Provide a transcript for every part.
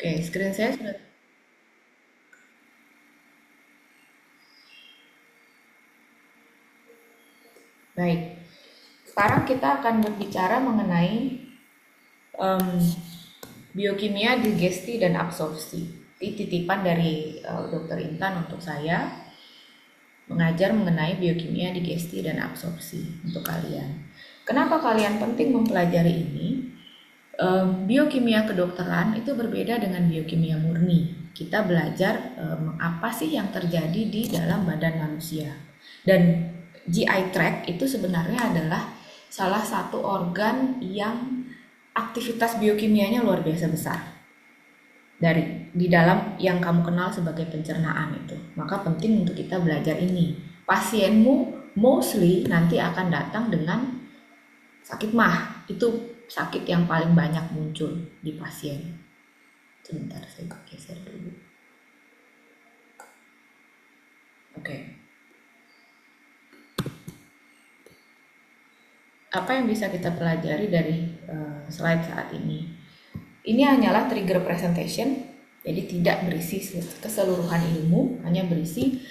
Oke, screen saya sudah. Baik. Sekarang kita akan berbicara mengenai em, biokimia digesti dan absorpsi. Ini titipan dari Dr. Intan untuk saya mengajar mengenai biokimia digesti dan absorpsi untuk kalian. Kenapa kalian penting mempelajari ini? Biokimia kedokteran itu berbeda dengan biokimia murni. Kita belajar apa sih yang terjadi di dalam badan manusia. Dan GI tract itu sebenarnya adalah salah satu organ yang aktivitas biokimianya luar biasa besar dari di dalam yang kamu kenal sebagai pencernaan itu. Maka penting untuk kita belajar ini. Pasienmu mostly nanti akan datang dengan sakit mah. Itu sakit yang paling banyak muncul di pasien. Sebentar saya geser dulu. Oke. Apa yang bisa kita pelajari dari slide saat ini? Ini hanyalah trigger presentation, jadi tidak berisi keseluruhan ilmu, hanya berisi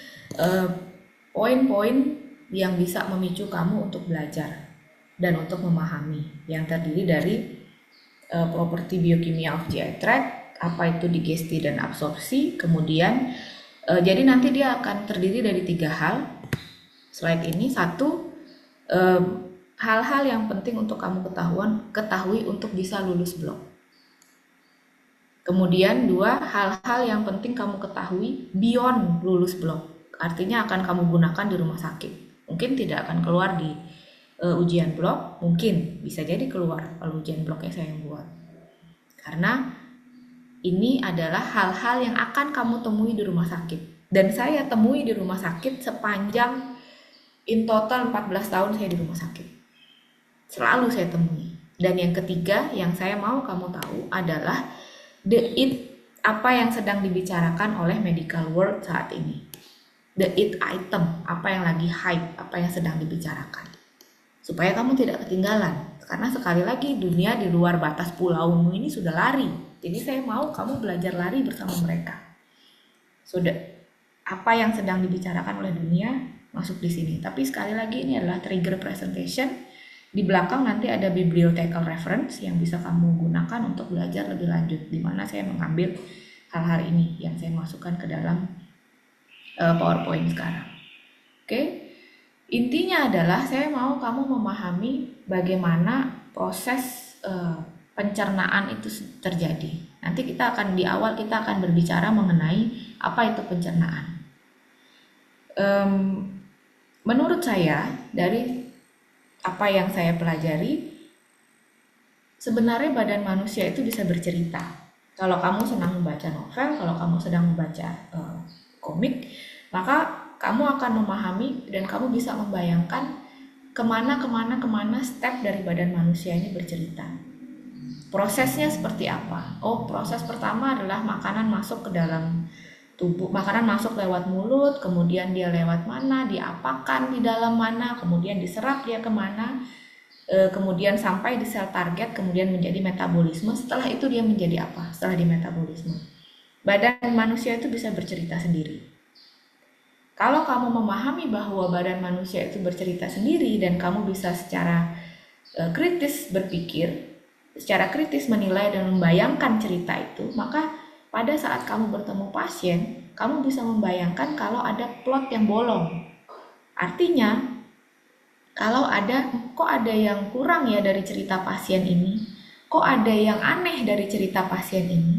poin-poin yang bisa memicu kamu untuk belajar dan untuk memahami, yang terdiri dari properti biokimia of GI tract, apa itu digesti dan absorpsi, kemudian jadi nanti dia akan terdiri dari 3 hal. Slide ini, satu, hal-hal yang penting untuk kamu ketahui untuk bisa lulus blok. Kemudian 2, hal-hal yang penting kamu ketahui beyond lulus blok. Artinya akan kamu gunakan di rumah sakit. Mungkin tidak akan keluar di ujian blok, mungkin bisa jadi keluar kalau ujian bloknya saya yang buat. Karena ini adalah hal-hal yang akan kamu temui di rumah sakit. Dan saya temui di rumah sakit sepanjang in total 14 tahun saya di rumah sakit. Selalu saya temui. Dan yang ketiga yang saya mau kamu tahu adalah apa yang sedang dibicarakan oleh medical world saat ini. The it item, apa yang lagi hype, apa yang sedang dibicarakan. Supaya kamu tidak ketinggalan. Karena sekali lagi dunia di luar batas pulaumu ini sudah lari. Jadi saya mau kamu belajar lari bersama mereka. Sudah apa yang sedang dibicarakan oleh dunia masuk di sini. Tapi sekali lagi ini adalah trigger presentation. Di belakang nanti ada bibliothekal reference yang bisa kamu gunakan untuk belajar lebih lanjut, di mana saya mengambil hal-hal ini yang saya masukkan ke dalam PowerPoint sekarang. Oke, intinya adalah saya mau kamu memahami bagaimana proses pencernaan itu terjadi. Nanti kita akan di awal kita akan berbicara mengenai apa itu pencernaan. Menurut saya dari apa yang saya pelajari, sebenarnya badan manusia itu bisa bercerita. Kalau kamu senang membaca novel, kalau kamu sedang membaca komik, maka kamu akan memahami dan kamu bisa membayangkan kemana step dari badan manusia ini bercerita. Prosesnya seperti apa? Oh, proses pertama adalah makanan masuk ke dalam tubuh, makanan masuk lewat mulut, kemudian dia lewat mana, diapakan di dalam mana, kemudian diserap dia kemana, kemudian sampai di sel target, kemudian menjadi metabolisme. Setelah itu dia menjadi apa? Setelah di metabolisme, badan manusia itu bisa bercerita sendiri. Kalau kamu memahami bahwa badan manusia itu bercerita sendiri dan kamu bisa secara kritis berpikir, secara kritis menilai dan membayangkan cerita itu, maka pada saat kamu bertemu pasien, kamu bisa membayangkan kalau ada plot yang bolong. Artinya, kalau kok ada yang kurang ya dari cerita pasien ini, kok ada yang aneh dari cerita pasien ini.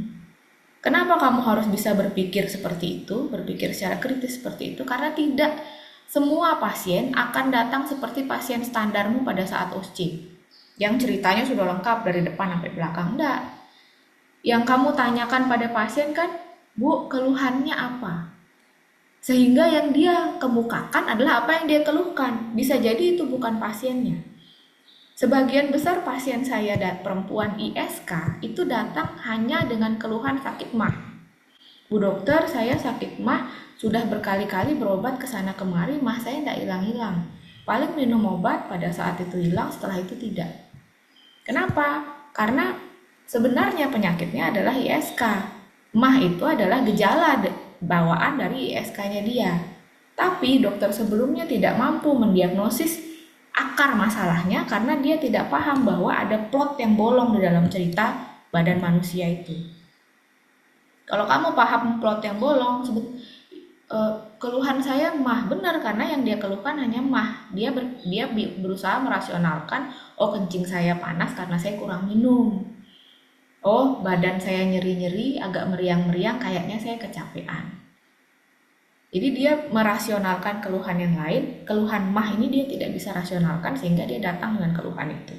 Kenapa kamu harus bisa berpikir seperti itu, berpikir secara kritis seperti itu? Karena tidak semua pasien akan datang seperti pasien standarmu pada saat OSCE, yang ceritanya sudah lengkap dari depan sampai belakang. Enggak. Yang kamu tanyakan pada pasien kan, Bu, keluhannya apa? Sehingga yang dia kemukakan adalah apa yang dia keluhkan. Bisa jadi itu bukan pasiennya. Sebagian besar pasien saya perempuan ISK itu datang hanya dengan keluhan sakit mah. Bu dokter, saya sakit mah, sudah berkali-kali berobat ke sana kemari, mah saya tidak hilang-hilang. Paling minum obat pada saat itu hilang, setelah itu tidak. Kenapa? Karena sebenarnya penyakitnya adalah ISK. MAH itu adalah gejala bawaan dari ISK-nya dia. Tapi dokter sebelumnya tidak mampu mendiagnosis akar masalahnya karena dia tidak paham bahwa ada plot yang bolong di dalam cerita badan manusia itu. Kalau kamu paham plot yang bolong, keluhan saya MAH, benar, karena yang dia keluhkan hanya MAH. Dia berusaha merasionalkan, oh kencing saya panas karena saya kurang minum. Oh, badan saya nyeri-nyeri, agak meriang-meriang, kayaknya saya kecapean. Jadi dia merasionalkan keluhan yang lain, keluhan MAH ini dia tidak bisa rasionalkan sehingga dia datang dengan keluhan itu.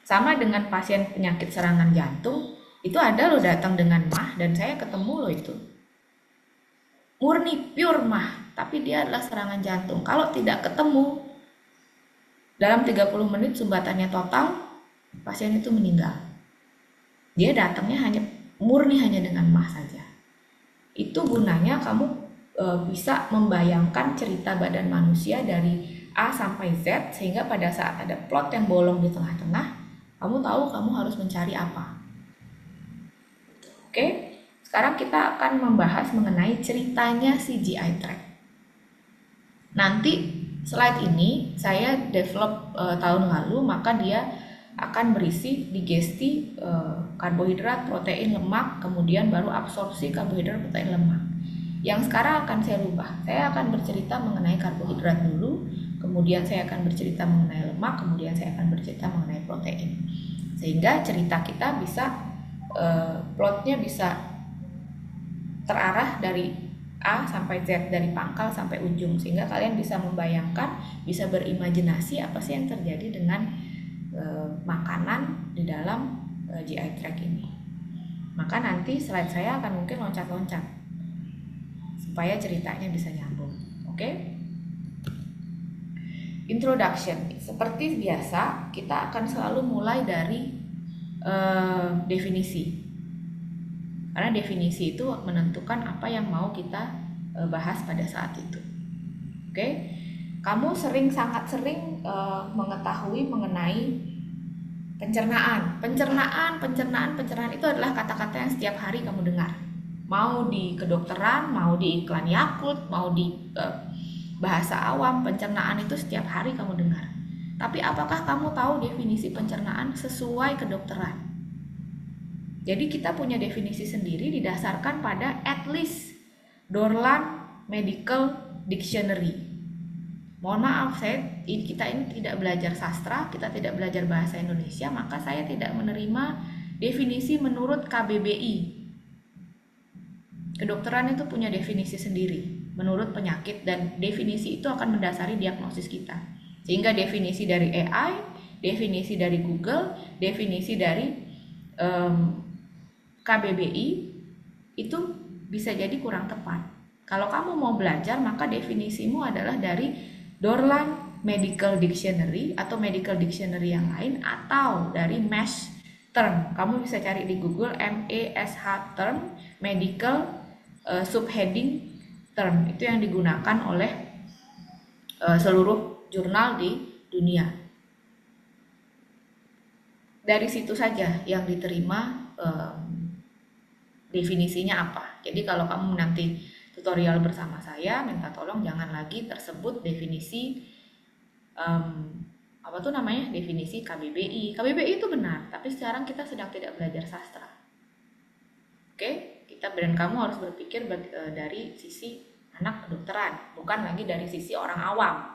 Sama dengan pasien penyakit serangan jantung, itu ada loh datang dengan MAH dan saya ketemu loh itu. Murni pure MAH, tapi dia adalah serangan jantung. Kalau tidak ketemu, dalam 30 menit sumbatannya total, pasien itu meninggal. Dia datangnya murni hanya dengan MAH saja. Itu gunanya kamu bisa membayangkan cerita badan manusia dari A sampai Z, sehingga pada saat ada plot yang bolong di tengah-tengah, kamu tahu kamu harus mencari apa. Oke, sekarang kita akan membahas mengenai ceritanya si GI tract. Nanti slide ini saya develop tahun lalu, maka dia akan berisi digesti karbohidrat, protein, lemak, kemudian baru absorpsi karbohidrat, protein, lemak. Yang sekarang akan saya rubah. Saya akan bercerita mengenai karbohidrat dulu, kemudian saya akan bercerita mengenai lemak, kemudian saya akan bercerita mengenai protein. Sehingga cerita kita bisa plotnya bisa terarah dari A sampai Z, dari pangkal sampai ujung, sehingga kalian bisa membayangkan, bisa berimajinasi apa sih yang terjadi dengan makanan di dalam GI tract ini. Maka nanti slide saya akan mungkin loncat-loncat supaya ceritanya bisa nyambung. Oke? Introduction. Seperti biasa, kita akan selalu mulai dari definisi. Karena definisi itu menentukan apa yang mau kita bahas pada saat itu. Oke? Kamu sangat sering mengetahui mengenai pencernaan. Pencernaan itu adalah kata-kata yang setiap hari kamu dengar. Mau di kedokteran, mau di iklan Yakult, mau di bahasa awam, pencernaan itu setiap hari kamu dengar. Tapi apakah kamu tahu definisi pencernaan sesuai kedokteran? Jadi kita punya definisi sendiri didasarkan pada at least Dorland Medical Dictionary. Mohon maaf, kita ini tidak belajar sastra, kita tidak belajar bahasa Indonesia, maka saya tidak menerima definisi menurut KBBI. Kedokteran itu punya definisi sendiri menurut penyakit, dan definisi itu akan mendasari diagnosis kita. Sehingga definisi dari AI, definisi dari Google, definisi dari KBBI itu bisa jadi kurang tepat. Kalau kamu mau belajar, maka definisimu adalah dari Dorland Medical Dictionary atau Medical Dictionary yang lain, atau dari MASH term. Kamu bisa cari di Google MASH term, medical subheading term. Itu yang digunakan oleh seluruh jurnal di dunia. Dari situ saja yang diterima definisinya apa. Jadi kalau kamu nanti tutorial bersama saya, minta tolong jangan lagi tersebut definisi definisi KBBI. KBBI itu benar, tapi sekarang kita sedang tidak belajar sastra. Oke? Dan kamu harus berpikir dari sisi anak kedokteran, bukan lagi dari sisi orang awam.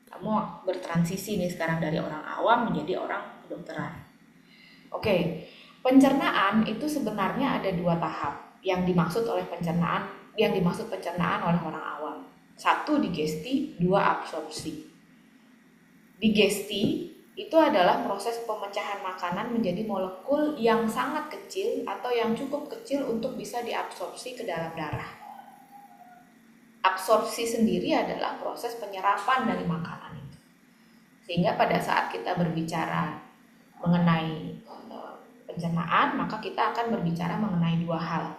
Kamu bertransisi nih sekarang dari orang awam menjadi orang kedokteran. Oke, pencernaan itu sebenarnya ada 2 tahap yang dimaksud pencernaan oleh orang awam. 1 digesti, 2 absorpsi. Digesti itu adalah proses pemecahan makanan menjadi molekul yang sangat kecil atau yang cukup kecil untuk bisa diabsorpsi ke dalam darah. Absorpsi sendiri adalah proses penyerapan dari makanan itu. Sehingga pada saat kita berbicara mengenai pencernaan, maka kita akan berbicara mengenai 2 hal.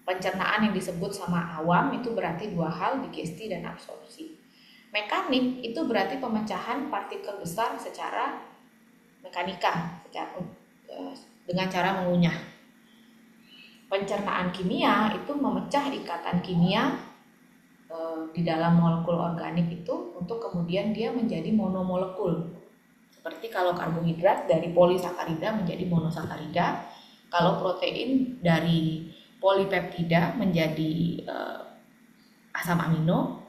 Pencernaan yang disebut sama awam itu berarti 2 hal, digesti dan absorpsi. Mekanik itu berarti pemecahan partikel besar secara mekanika, dengan cara mengunyah. pencernaan kimia itu memecah ikatan kimia di dalam molekul organik itu untuk kemudian dia menjadi monomolekul. Seperti kalau karbohidrat dari polisakarida menjadi monosakarida, kalau protein dari polipeptida menjadi asam amino,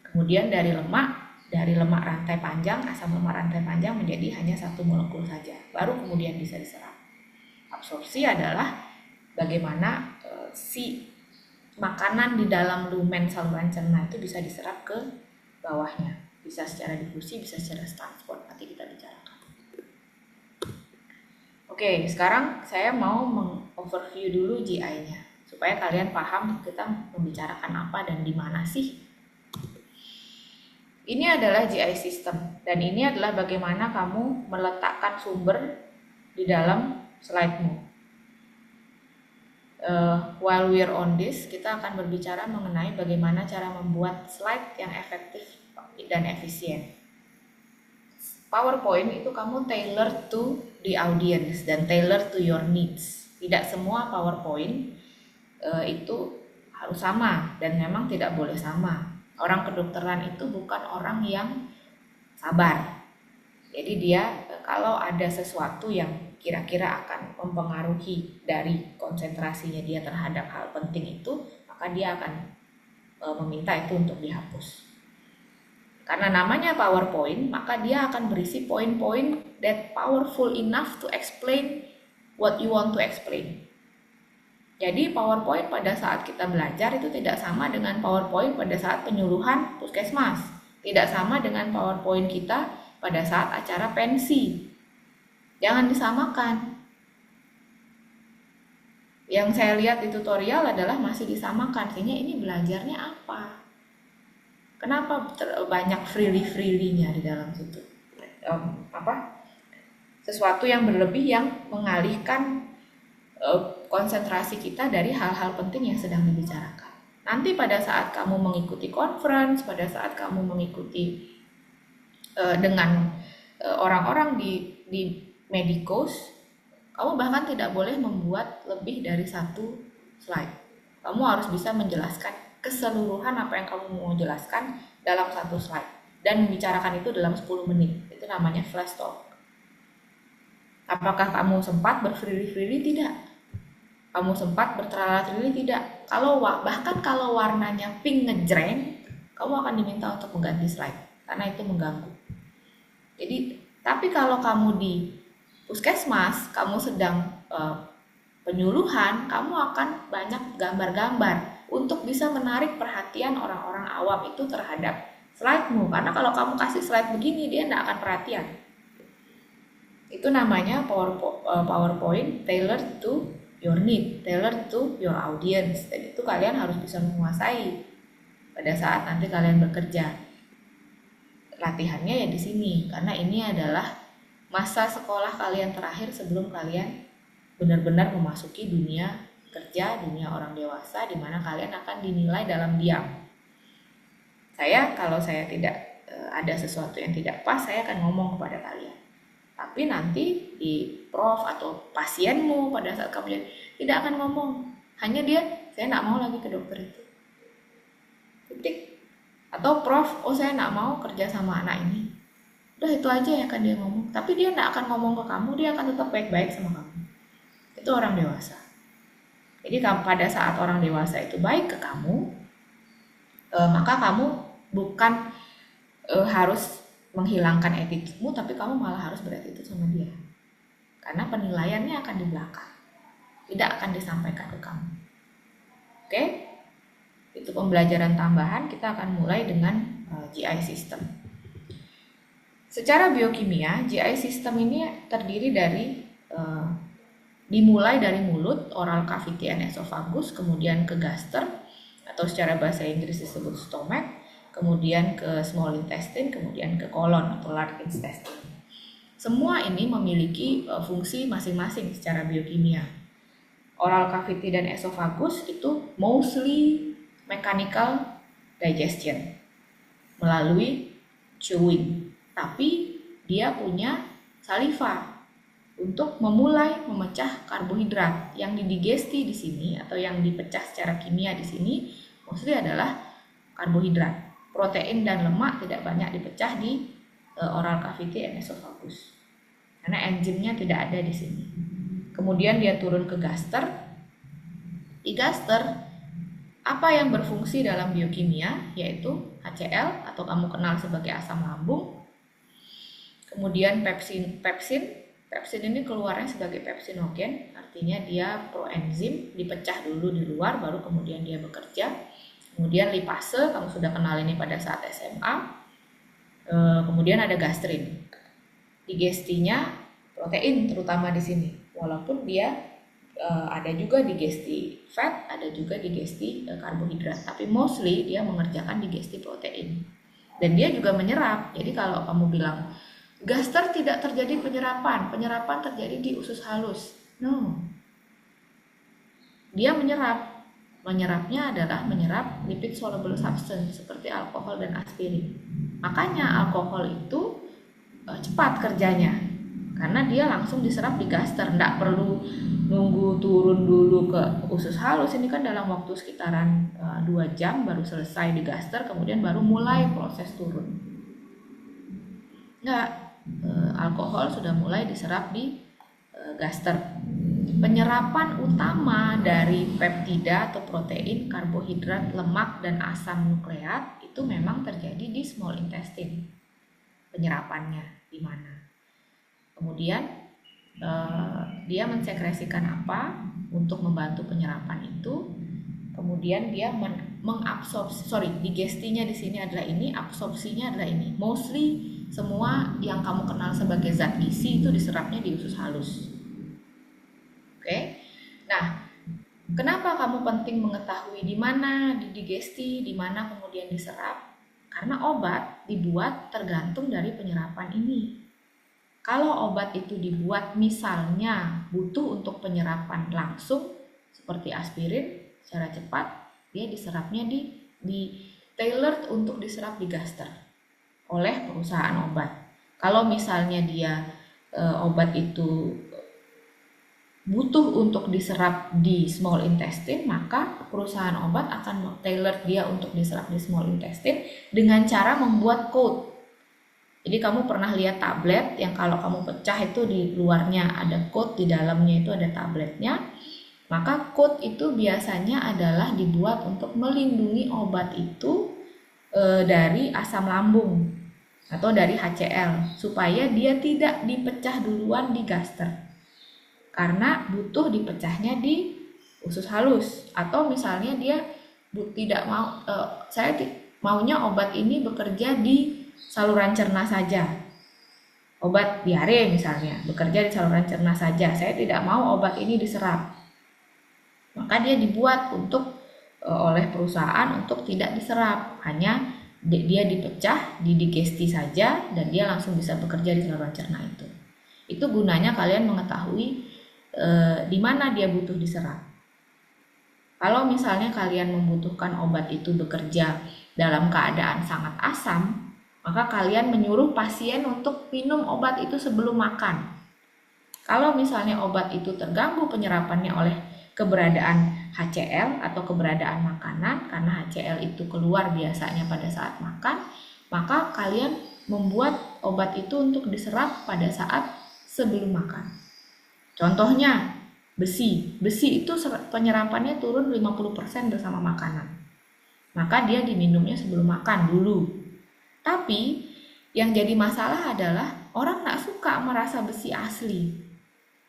kemudian dari lemak rantai panjang, asam lemak rantai panjang menjadi hanya satu molekul saja, baru kemudian bisa diserap. Absorpsi adalah bagaimana si makanan di dalam lumen saluran cerna itu bisa diserap ke bawahnya, bisa secara difusi, bisa secara transport, nanti kita bicarakan. Oke, sekarang saya mau meng-overview dulu GI-nya supaya kalian paham kita membicarakan apa dan di mana sih. Ini adalah GI system dan ini adalah bagaimana kamu meletakkan sumber di dalam slide-mu. While we're on this, kita akan berbicara mengenai bagaimana cara membuat slide yang efektif dan efisien. PowerPoint itu kamu tailor to the audience dan tailor to your needs. Tidak semua PowerPoint itu harus sama dan memang tidak boleh sama. Orang kedokteran itu bukan orang yang sabar. Jadi dia kalau ada sesuatu yang kira-kira akan mempengaruhi dari konsentrasinya dia terhadap hal penting itu, maka dia akan meminta itu untuk dihapus. Karena namanya PowerPoint, maka dia akan berisi poin-poin that powerful enough to explain what you want to explain. Jadi PowerPoint pada saat kita belajar itu tidak sama dengan PowerPoint pada saat penyuluhan puskesmas. Tidak sama dengan PowerPoint kita pada saat acara pensi. Jangan disamakan. Yang saya lihat di tutorial adalah masih disamakan. Artinya ini belajarnya apa? Kenapa banyak freely-nya di dalam situ? Sesuatu yang berlebih yang mengalihkan konsentrasi kita dari hal-hal penting yang sedang dibicarakan. Nanti pada saat kamu mengikuti conference, pada saat kamu mengikuti dengan orang-orang di medicos, kamu bahkan tidak boleh membuat lebih dari satu slide. Kamu harus bisa menjelaskan keseluruhan apa yang kamu mau jelaskan dalam satu slide dan membicarakan itu dalam 10 menit. Itu namanya flash talk. Apakah kamu sempat berfreely? Tidak. Kamu sempat bertrala-trili? Tidak. Bahkan kalau warnanya pink ngejreng, kamu akan diminta untuk mengganti slide karena itu mengganggu. Jadi, tapi kalau kamu di puskesmas, kamu sedang penyuluhan, kamu akan banyak gambar-gambar untuk bisa menarik perhatian orang-orang awam itu terhadap slide-mu. Karena kalau kamu kasih slide begini, dia tidak akan perhatian. Itu namanya PowerPoint tailored to your need, tailored to your audience. Dan itu kalian harus bisa menguasai pada saat nanti kalian bekerja. Latihannya ya di sini, karena ini adalah masa sekolah kalian terakhir sebelum kalian benar-benar memasuki dunia kerja, dunia orang dewasa, di mana kalian akan dinilai dalam diam. Kalau saya tidak ada sesuatu yang tidak pas, saya akan ngomong kepada kalian. Tapi nanti di prof atau pasienmu pada saat kamu tidak akan ngomong. Hanya dia, saya tidak mau lagi ke dokter itu. Titik. Atau prof, saya tidak mau kerja sama anak ini. Udah itu aja yang akan dia ngomong. Tapi dia tidak akan ngomong ke kamu, dia akan tetap baik-baik sama kamu. Itu orang dewasa. Jadi pada saat orang dewasa itu baik ke kamu, maka kamu bukan harus menghilangkan attitude-mu, tapi kamu malah harus berattitude sama dia. Karena penilaiannya akan di belakang. Tidak akan disampaikan ke kamu. Oke? Itu pembelajaran tambahan, kita akan mulai dengan GI system. Secara biokimia, GI system ini terdiri dari dimulai dari mulut, oral cavity and esophagus, kemudian ke gaster atau secara bahasa Inggris disebut stomach, kemudian ke small intestine, kemudian ke colon atau large intestine. Semua ini memiliki fungsi masing-masing secara biokimia. Oral cavity dan esophagus itu mostly mechanical digestion melalui chewing, tapi dia punya saliva. untuk memulai memecah karbohidrat. Yang didigesti di sini atau yang dipecah secara kimia di sini mostly adalah karbohidrat. Protein dan lemak tidak banyak dipecah di oral cavity and esophagus karena enzimnya tidak ada di sini. Kemudian dia turun ke gaster. Di gaster, apa yang berfungsi dalam biokimia yaitu HCl atau kamu kenal sebagai asam lambung. Kemudian pepsin ini keluarnya sebagai pepsinogen, artinya dia proenzim, dipecah dulu di luar baru kemudian dia bekerja. Kemudian lipase, kamu sudah kenal ini pada saat SMA. Kemudian ada gastrin. Digestinya protein terutama di sini, walaupun dia ada juga digesti fat, ada juga digesti karbohidrat, tapi mostly dia mengerjakan digesti protein. Dan dia juga menyerap. Jadi kalau kamu bilang gaster tidak terjadi penyerapan terjadi di usus halus. No. Dia menyerap. Menyerapnya adalah menyerap lipid soluble substance seperti alkohol dan aspirin. Makanya alkohol itu cepat kerjanya karena dia langsung diserap di gaster, tidak perlu nunggu turun dulu ke usus halus. Ini kan dalam waktu sekitaran 2 jam baru selesai di gaster, kemudian baru mulai proses turun. Alkohol sudah mulai diserap di gaster. Penyerapan utama dari peptida atau protein, karbohidrat, lemak, dan asam nukleat itu memang terjadi di small intestine. Penyerapannya di mana? Kemudian dia mensekresikan apa untuk membantu penyerapan itu? Kemudian dia mengabsorpsi, digestinya di sini adalah ini, absorpsinya adalah ini. Mostly semua yang kamu kenal sebagai zat gizi itu diserapnya di usus halus. Oke. Nah, kenapa kamu penting mengetahui di mana didigesti, di mana kemudian diserap? Karena obat dibuat tergantung dari penyerapan ini. Kalau obat itu dibuat misalnya butuh untuk penyerapan langsung seperti aspirin secara cepat, dia diserapnya di tailored untuk diserap di gaster oleh perusahaan obat. Kalau misalnya dia obat itu butuh untuk diserap di small intestine, maka perusahaan obat akan tailor dia untuk diserap di small intestine dengan cara membuat coat. Jadi kamu pernah lihat tablet yang kalau kamu pecah itu di luarnya ada coat, di dalamnya itu ada tabletnya. Maka coat itu biasanya adalah dibuat untuk melindungi obat itu dari asam lambung atau dari HCl supaya dia tidak dipecah duluan di gaster. Karena butuh dipecahnya di usus halus, atau misalnya dia tidak mau, saya maunya obat ini bekerja di saluran cerna saja. Obat diare misalnya bekerja di saluran cerna saja, saya tidak mau obat ini diserap. Maka dia dibuat untuk oleh perusahaan untuk tidak diserap, hanya dia dipecah, didigesti saja, dan dia langsung bisa bekerja di saluran cerna itu. Itu gunanya kalian mengetahui di mana dia butuh diserap. Kalau misalnya kalian membutuhkan obat itu bekerja dalam keadaan sangat asam, maka kalian menyuruh pasien untuk minum obat itu sebelum makan. Kalau misalnya obat itu terganggu penyerapannya oleh keberadaan HCl atau keberadaan makanan, karena HCl itu keluar biasanya pada saat makan, maka kalian membuat obat itu untuk diserap pada saat sebelum makan. Contohnya besi itu penyerapannya turun 50% bersama makanan. Maka dia diminumnya sebelum makan dulu. Tapi yang jadi masalah adalah orang gak suka merasa besi asli.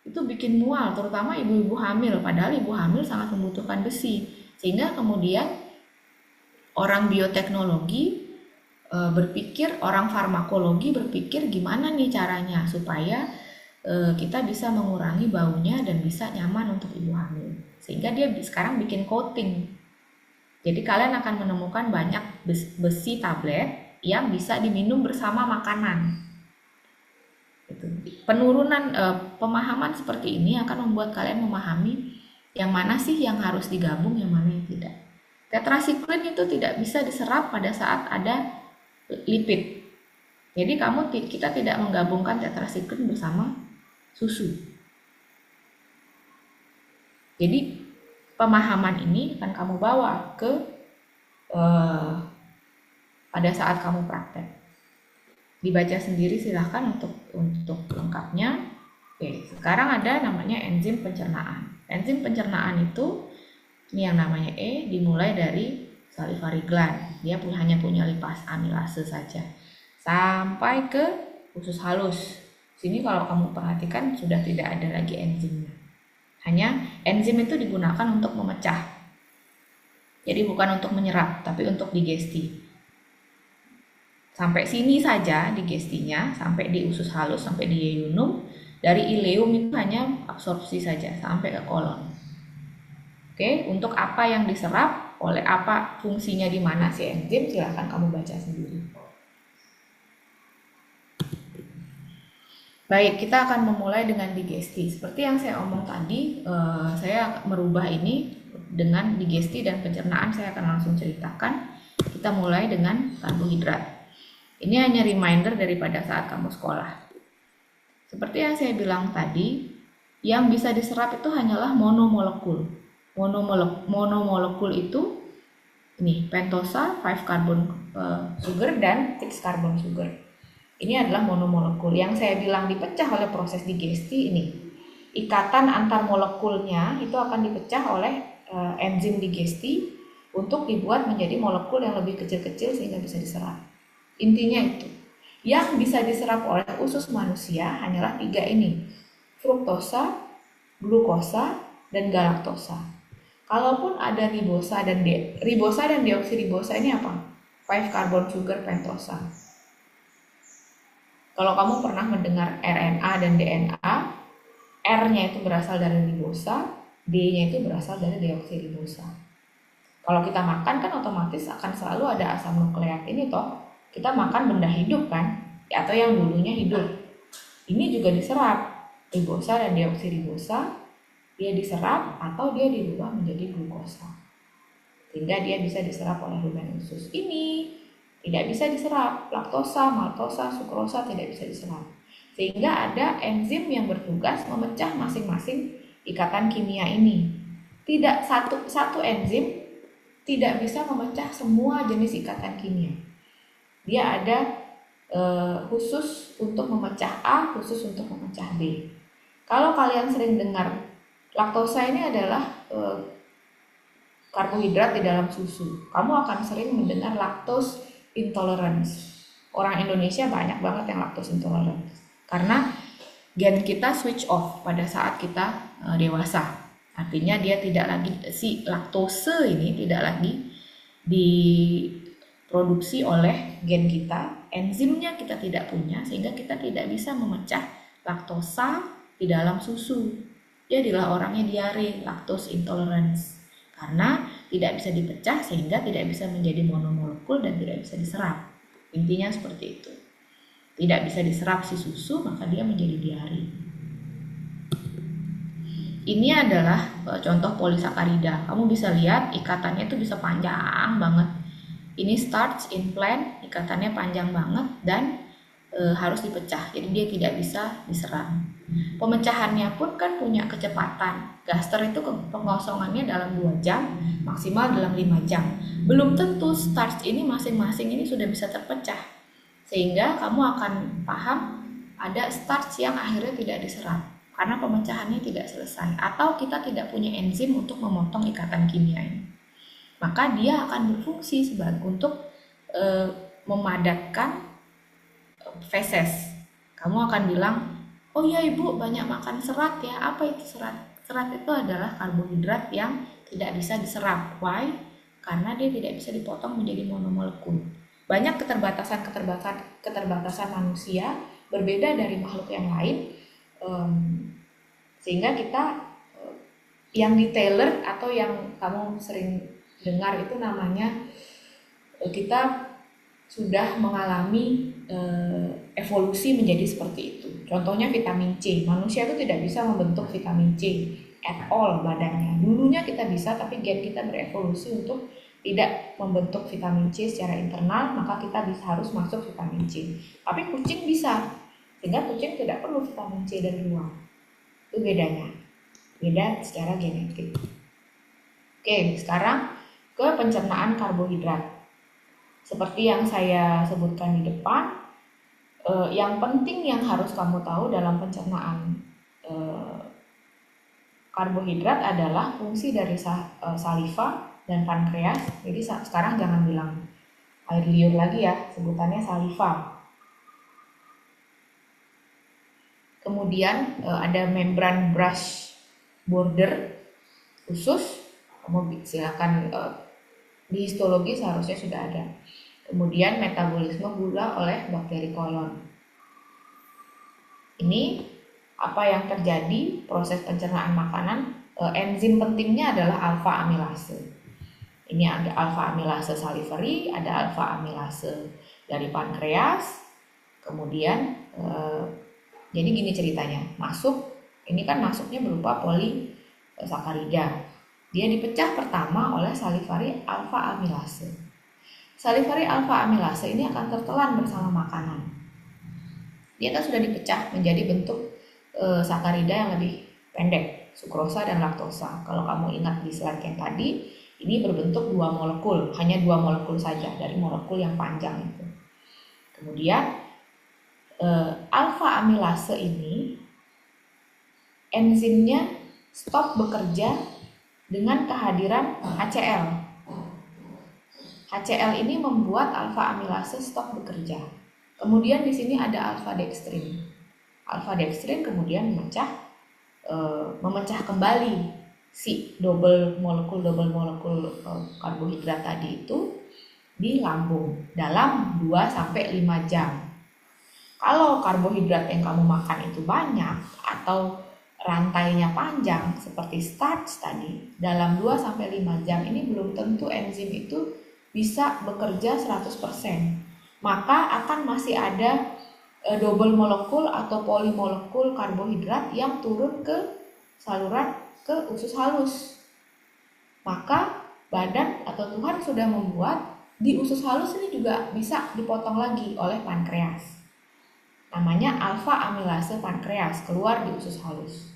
Itu bikin mual, terutama ibu-ibu hamil. Padahal ibu hamil sangat membutuhkan besi. Sehingga kemudian orang bioteknologi berpikir, orang farmakologi berpikir gimana nih caranya supaya kita bisa mengurangi baunya dan bisa nyaman untuk ibu hamil. Sehingga dia sekarang bikin coating. Jadi kalian akan menemukan banyak besi tablet yang bisa diminum bersama makanan. Penurunan pemahaman seperti ini akan membuat kalian memahami yang mana sih yang harus digabung, yang mana yang tidak. Tetrasiklin itu tidak bisa diserap pada saat ada lipid. Jadi kita tidak menggabungkan tetrasiklin bersama susu. Jadi pemahaman ini akan kamu bawa ke pada saat kamu praktek. Dibaca sendiri silahkan untuk lengkapnya. Oke, sekarang ada namanya enzim pencernaan. Enzim pencernaan itu ini yang namanya E dimulai dari salivary gland. Dia hanya punya lipas amilase saja sampai ke usus halus. Sini kalau kamu perhatikan sudah tidak ada lagi enzimnya. Hanya enzim itu digunakan untuk memecah. Jadi bukan untuk menyerap, tapi untuk digesti. Sampai sini saja digestinya, sampai di usus halus, sampai di ileum. Dari ileum itu hanya absorpsi saja, sampai ke kolon. Oke, untuk apa yang diserap, oleh apa fungsinya di mana si enzim, silahkan kamu baca sendiri. Baik, kita akan memulai dengan digesti. Seperti yang saya omong tadi, saya merubah ini dengan digesti dan pencernaan. Saya akan langsung ceritakan. Kita mulai dengan karbohidrat. Ini hanya reminder daripada saat kamu sekolah. Seperti yang saya bilang tadi, yang bisa diserap itu hanyalah monomolekul. Monomolekul itu ini pentosa, 5 carbon sugar dan 6 carbon sugar. Ini adalah monomolekul. Yang saya bilang dipecah oleh proses digesti ini. Ikatan antar molekulnya itu akan dipecah oleh enzim digesti untuk dibuat menjadi molekul yang lebih kecil-kecil sehingga bisa diserap. Intinya itu. Yang bisa diserap oleh usus manusia hanyalah 3 ini. Fruktosa, glukosa, dan galaktosa. Kalaupun ada ribosa dan deoksiribosa ini apa? 5 carbon sugar pentosa. Kalau kamu pernah mendengar RNA dan DNA, R-nya itu berasal dari ribosa, D-nya itu berasal dari deoksiribosa. Kalau kita makan kan otomatis akan selalu ada asam nukleat ini toh. Kita makan benda hidup kan, atau yang dulunya hidup. Ini juga diserap, ribosa dan deoksiribosa, dia diserap atau dia dirubah menjadi glukosa. Sehingga dia bisa diserap oleh rumen usus. Ini tidak bisa diserap, laktosa, maltosa, sukrosa tidak bisa diserap. Sehingga ada enzim yang bertugas memecah masing-masing ikatan kimia ini. Tidak satu enzim tidak bisa memecah semua jenis ikatan kimia. Dia ada khusus untuk memecah A, khusus untuk memecah B. Kalau kalian sering dengar laktosa ini adalah karbohidrat di dalam susu, kamu akan sering mendengar lactose intolerance. Orang Indonesia banyak banget yang lactose intolerance karena gen kita switch off pada saat kita dewasa. Artinya dia tidak lagi, si laktose ini tidak lagi diproduksi oleh gen kita, enzimnya kita tidak punya sehingga kita tidak bisa memecah laktosa di dalam susu. Jadilah orangnya diare, lactose intolerance. Karena tidak bisa dipecah sehingga tidak bisa menjadi monomolekul dan tidak bisa diserap. Intinya seperti itu. Tidak bisa diserap si susu, maka dia menjadi diare. Ini adalah contoh polisakarida. Kamu bisa lihat ikatannya itu bisa panjang banget. Ini starch in plant, ikatannya panjang banget dan harus dipecah. Jadi dia tidak bisa diserap. Pemecahannya pun kan punya kecepatan. Gaster itu pengosongannya dalam 2 jam, maksimal dalam 5 jam. Belum tentu starch ini masing-masing ini sudah bisa terpecah. Sehingga kamu akan paham ada starch yang akhirnya tidak diserap karena pemecahannya tidak selesai atau kita tidak punya enzim untuk memotong ikatan kimia ini. Maka dia akan berfungsi sebagai untuk memadatkan feses. Kamu akan bilang, oh iya ibu banyak makan serat ya. Apa itu serat? Serat itu adalah karbohidrat yang tidak bisa diserap. Why? Karena dia tidak bisa dipotong menjadi monomolekul. Banyak keterbatasan manusia berbeda dari makhluk yang lain, sehingga kita yang detailer atau yang kamu sering dengar itu namanya kita sudah mengalami evolusi menjadi seperti itu. Contohnya vitamin C. Manusia itu tidak bisa membentuk vitamin C at all badannya. Dulunya kita bisa, tapi gen kita berevolusi untuk tidak membentuk vitamin C secara internal, maka kita harus masuk vitamin C. Tapi kucing bisa, sehingga kucing tidak perlu vitamin C dari luar. Itu bedanya, beda secara genetik. Oke, sekarang ke pencernaan karbohidrat. Seperti yang saya sebutkan di depan, yang penting yang harus kamu tahu dalam pencernaan karbohidrat adalah fungsi dari saliva dan pankreas. Jadi sekarang jangan bilang air liur lagi ya, sebutannya saliva. Kemudian ada membran brush border khusus, kamu silakan di histologi seharusnya sudah ada. Kemudian metabolisme gula oleh bakteri kolon. Ini apa yang terjadi proses pencernaan makanan, enzim pentingnya adalah alfa amilase. Ini ada alfa amilase salivary, ada alfa amilase dari pankreas. Kemudian jadi gini ceritanya, ini kan masuknya berupa polisakarida. Dia dipecah pertama oleh salivary alfa amilase. Salivary alfa amilase ini akan tertelan bersama makanan. Dia kan sudah dipecah menjadi bentuk sakarida yang lebih pendek, sukrosa dan laktosa. Kalau kamu ingat di slide yang tadi, ini berbentuk 2 molekul, hanya 2 molekul saja dari molekul yang panjang itu. Kemudian alfa amilase ini enzimnya stop bekerja dengan kehadiran HCl. HCl ini membuat alfa amilase stop bekerja. Kemudian di sini ada alfa dextrin. Alfa dextrin kemudian memecah kembali si double molekul karbohidrat tadi itu di lambung dalam 2-5 jam. Kalau karbohidrat yang kamu makan itu banyak atau rantainya panjang seperti starch tadi, dalam 2-5 jam ini belum tentu enzim itu bisa bekerja 100%. Maka akan masih ada double molekul atau polimolekul karbohidrat yang turun ke saluran ke usus halus. Maka badan atau Tuhan sudah membuat di usus halus ini juga bisa dipotong lagi oleh pankreas. Namanya alfa amilase pankreas keluar di usus halus.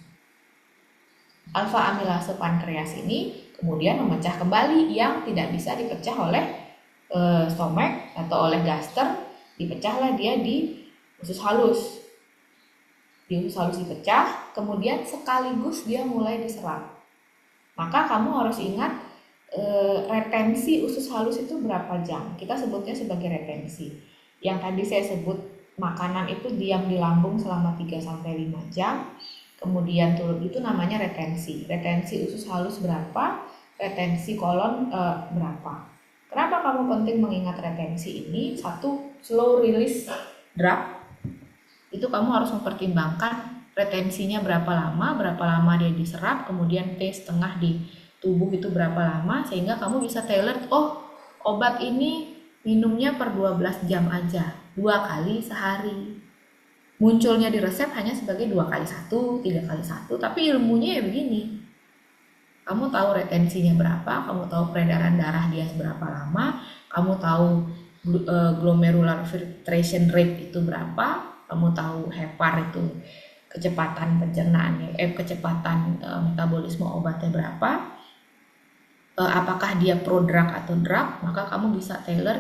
Alfa amilase pankreas ini kemudian memecah kembali yang tidak bisa dipecah oleh stomach atau oleh gaster, dipecahlah dia di usus halus. Di usus halus dipecah, kemudian sekaligus dia mulai diserap. Maka kamu harus ingat retensi usus halus itu berapa jam. Kita sebutnya sebagai retensi. Yang tadi saya sebut makanan itu diam di lambung selama 3-5 jam, kemudian turun, itu namanya retensi. Retensi usus halus berapa, retensi kolon berapa. Kenapa kamu penting mengingat retensi ini? Satu, slow release drug. Itu kamu harus mempertimbangkan retensinya berapa lama dia diserap, kemudian T setengah di tubuh itu berapa lama, sehingga kamu bisa tailor, obat ini minumnya per 12 jam aja, 2 kali sehari. Munculnya di resep hanya sebagai 2 kali 1, 3 kali 1, tapi ilmunya ya begini. Kamu tahu retensinya berapa, kamu tahu peredaran darah dia seberapa lama, kamu tahu glomerular filtration rate itu berapa, kamu tahu HEPAR itu kecepatan pencernaannya, kecepatan metabolisme obatnya berapa, apakah dia prodrug atau drug, maka kamu bisa tailor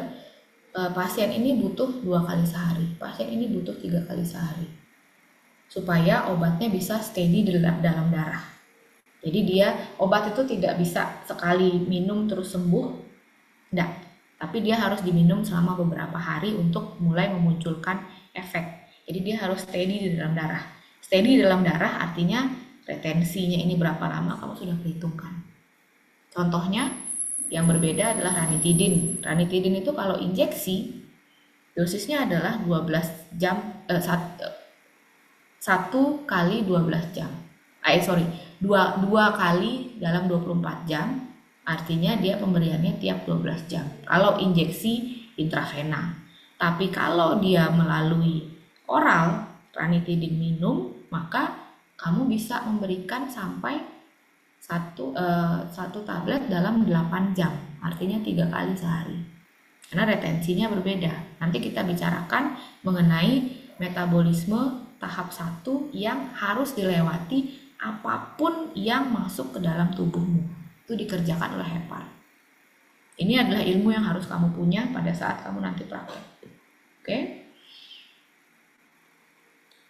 pasien ini butuh 2 kali sehari, pasien ini butuh 3 kali sehari, supaya obatnya bisa steady di dalam darah. Jadi obat itu tidak bisa sekali minum terus sembuh, enggak, tapi dia harus diminum selama beberapa hari untuk mulai memunculkan efek. Jadi dia harus steady di dalam darah. Steady di dalam darah artinya retensinya ini berapa lama kamu sudah perhitungkan. Contohnya yang berbeda adalah ranitidin. Ranitidin itu kalau injeksi dosisnya adalah 12 jam 1 kali 12 jam. 2 kali dalam 24 jam. Artinya dia pemberiannya tiap 12 jam. Kalau injeksi intravena. Tapi kalau dia melalui oral ranitidin minum, maka kamu bisa memberikan sampai satu tablet dalam 8 jam, artinya 3 kali sehari. Karena retensinya berbeda. Nanti kita bicarakan mengenai metabolisme tahap 1 yang harus dilewati apapun yang masuk ke dalam tubuhmu. Itu dikerjakan oleh hepar. Ini adalah ilmu yang harus kamu punya pada saat kamu nanti praktek. Oke?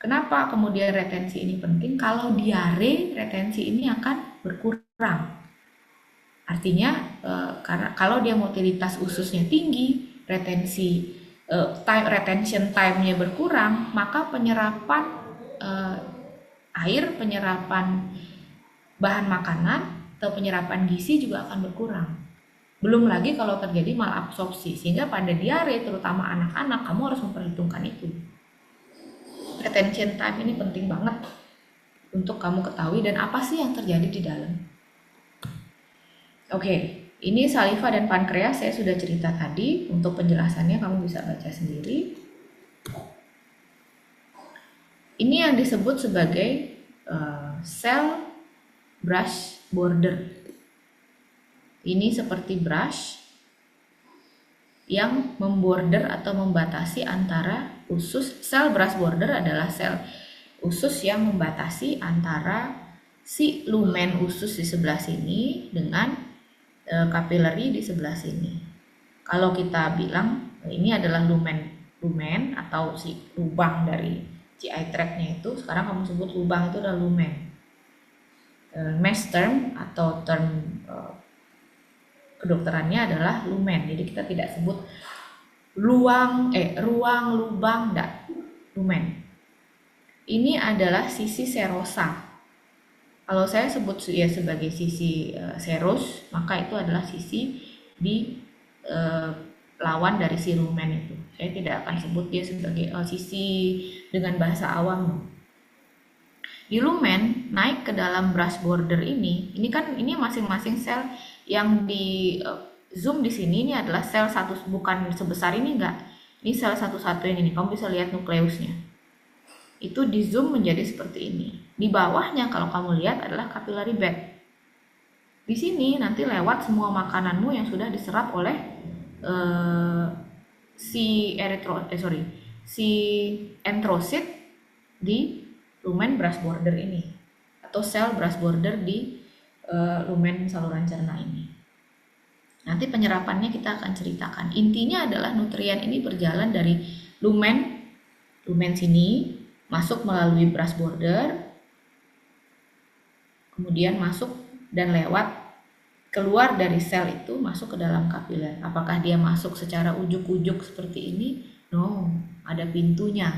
Kenapa kemudian retensi ini penting? Kalau diare, retensi ini akan berkurang. Artinya karena kalau dia motilitas ususnya tinggi, retention time-nya berkurang, maka penyerapan air, penyerapan bahan makanan atau penyerapan gizi juga akan berkurang. Belum lagi kalau terjadi malabsorpsi, sehingga pada diare terutama anak-anak kamu harus memperhitungkan itu. Retention time ini penting banget untuk kamu ketahui dan apa sih yang terjadi di dalam. Oke, ini saliva dan pankreas saya sudah cerita tadi. Untuk penjelasannya kamu bisa baca sendiri. Ini yang disebut sebagai cell brush border. Ini seperti brush yang memborder atau membatasi antara usus. Sel brush border adalah sel usus yang membatasi antara si lumen usus di sebelah sini dengan kapilari di sebelah sini. Kalau kita bilang ini adalah lumen atau si lubang dari GI tract-nya itu, sekarang kamu sebut lubang itu adalah lumen. Mass term atau term kedokterannya adalah lumen. Jadi kita tidak sebut ruang, lubang, enggak, lumen. Ini adalah sisi serosa. Kalau saya sebut ya sebagai sisi serus, maka itu adalah sisi di lawan dari si lumen itu. Saya tidak akan sebut dia sebagai sisi dengan bahasa awam. Di lumen naik ke dalam brush border ini kan ini masing-masing sel yang di zoom di sini ini adalah sel satu, bukan sebesar ini enggak. Ini sel satu-satu ini, kamu bisa lihat nukleusnya. Itu di zoom menjadi seperti ini. Di bawahnya kalau kamu lihat adalah capillary bed. Di sini nanti lewat semua makananmu yang sudah diserap oleh si enterosit di lumen brush border ini atau sel brush border di lumen saluran cerna ini. Nanti penyerapannya kita akan ceritakan. Intinya adalah nutrien ini berjalan dari lumen sini, masuk melalui brush border, kemudian masuk dan lewat keluar dari sel itu masuk ke dalam kapiler. Apakah dia masuk secara ujuk-ujuk seperti ini? No, ada pintunya.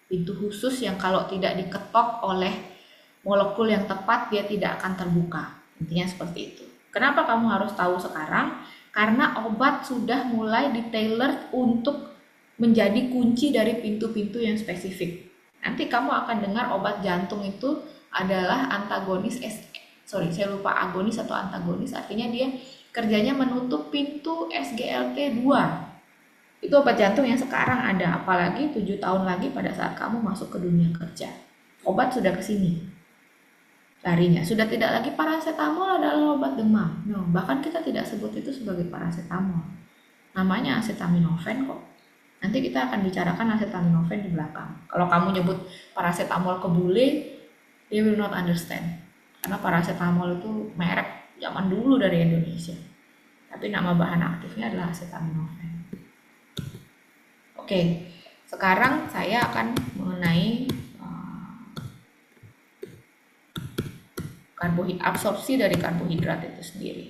Pintu khusus yang kalau tidak diketok oleh molekul yang tepat dia tidak akan terbuka. Intinya seperti itu. Kenapa kamu harus tahu sekarang? Karena obat sudah mulai di-tailored untuk menjadi kunci dari pintu-pintu yang spesifik. Nanti kamu akan dengar obat jantung itu adalah antagonis saya lupa agonis atau antagonis, artinya dia kerjanya menutup pintu SGLT2. Itu obat jantung yang sekarang ada, apalagi 7 tahun lagi pada saat kamu masuk ke dunia kerja. Obat sudah ke sini. Larinya sudah tidak lagi paracetamol adalah obat demam. No, bahkan kita tidak sebut itu sebagai paracetamol. Namanya acetaminophen kok. Nanti kita akan bicarakan acetaminophen di belakang. Kalau kamu nyebut paracetamol ke bule, they will not understand. Karena paracetamol itu merek zaman dulu dari Indonesia. Tapi nama bahan aktifnya adalah acetaminophen. Oke, sekarang saya akan mengenai absorpsi dari karbohidrat itu sendiri.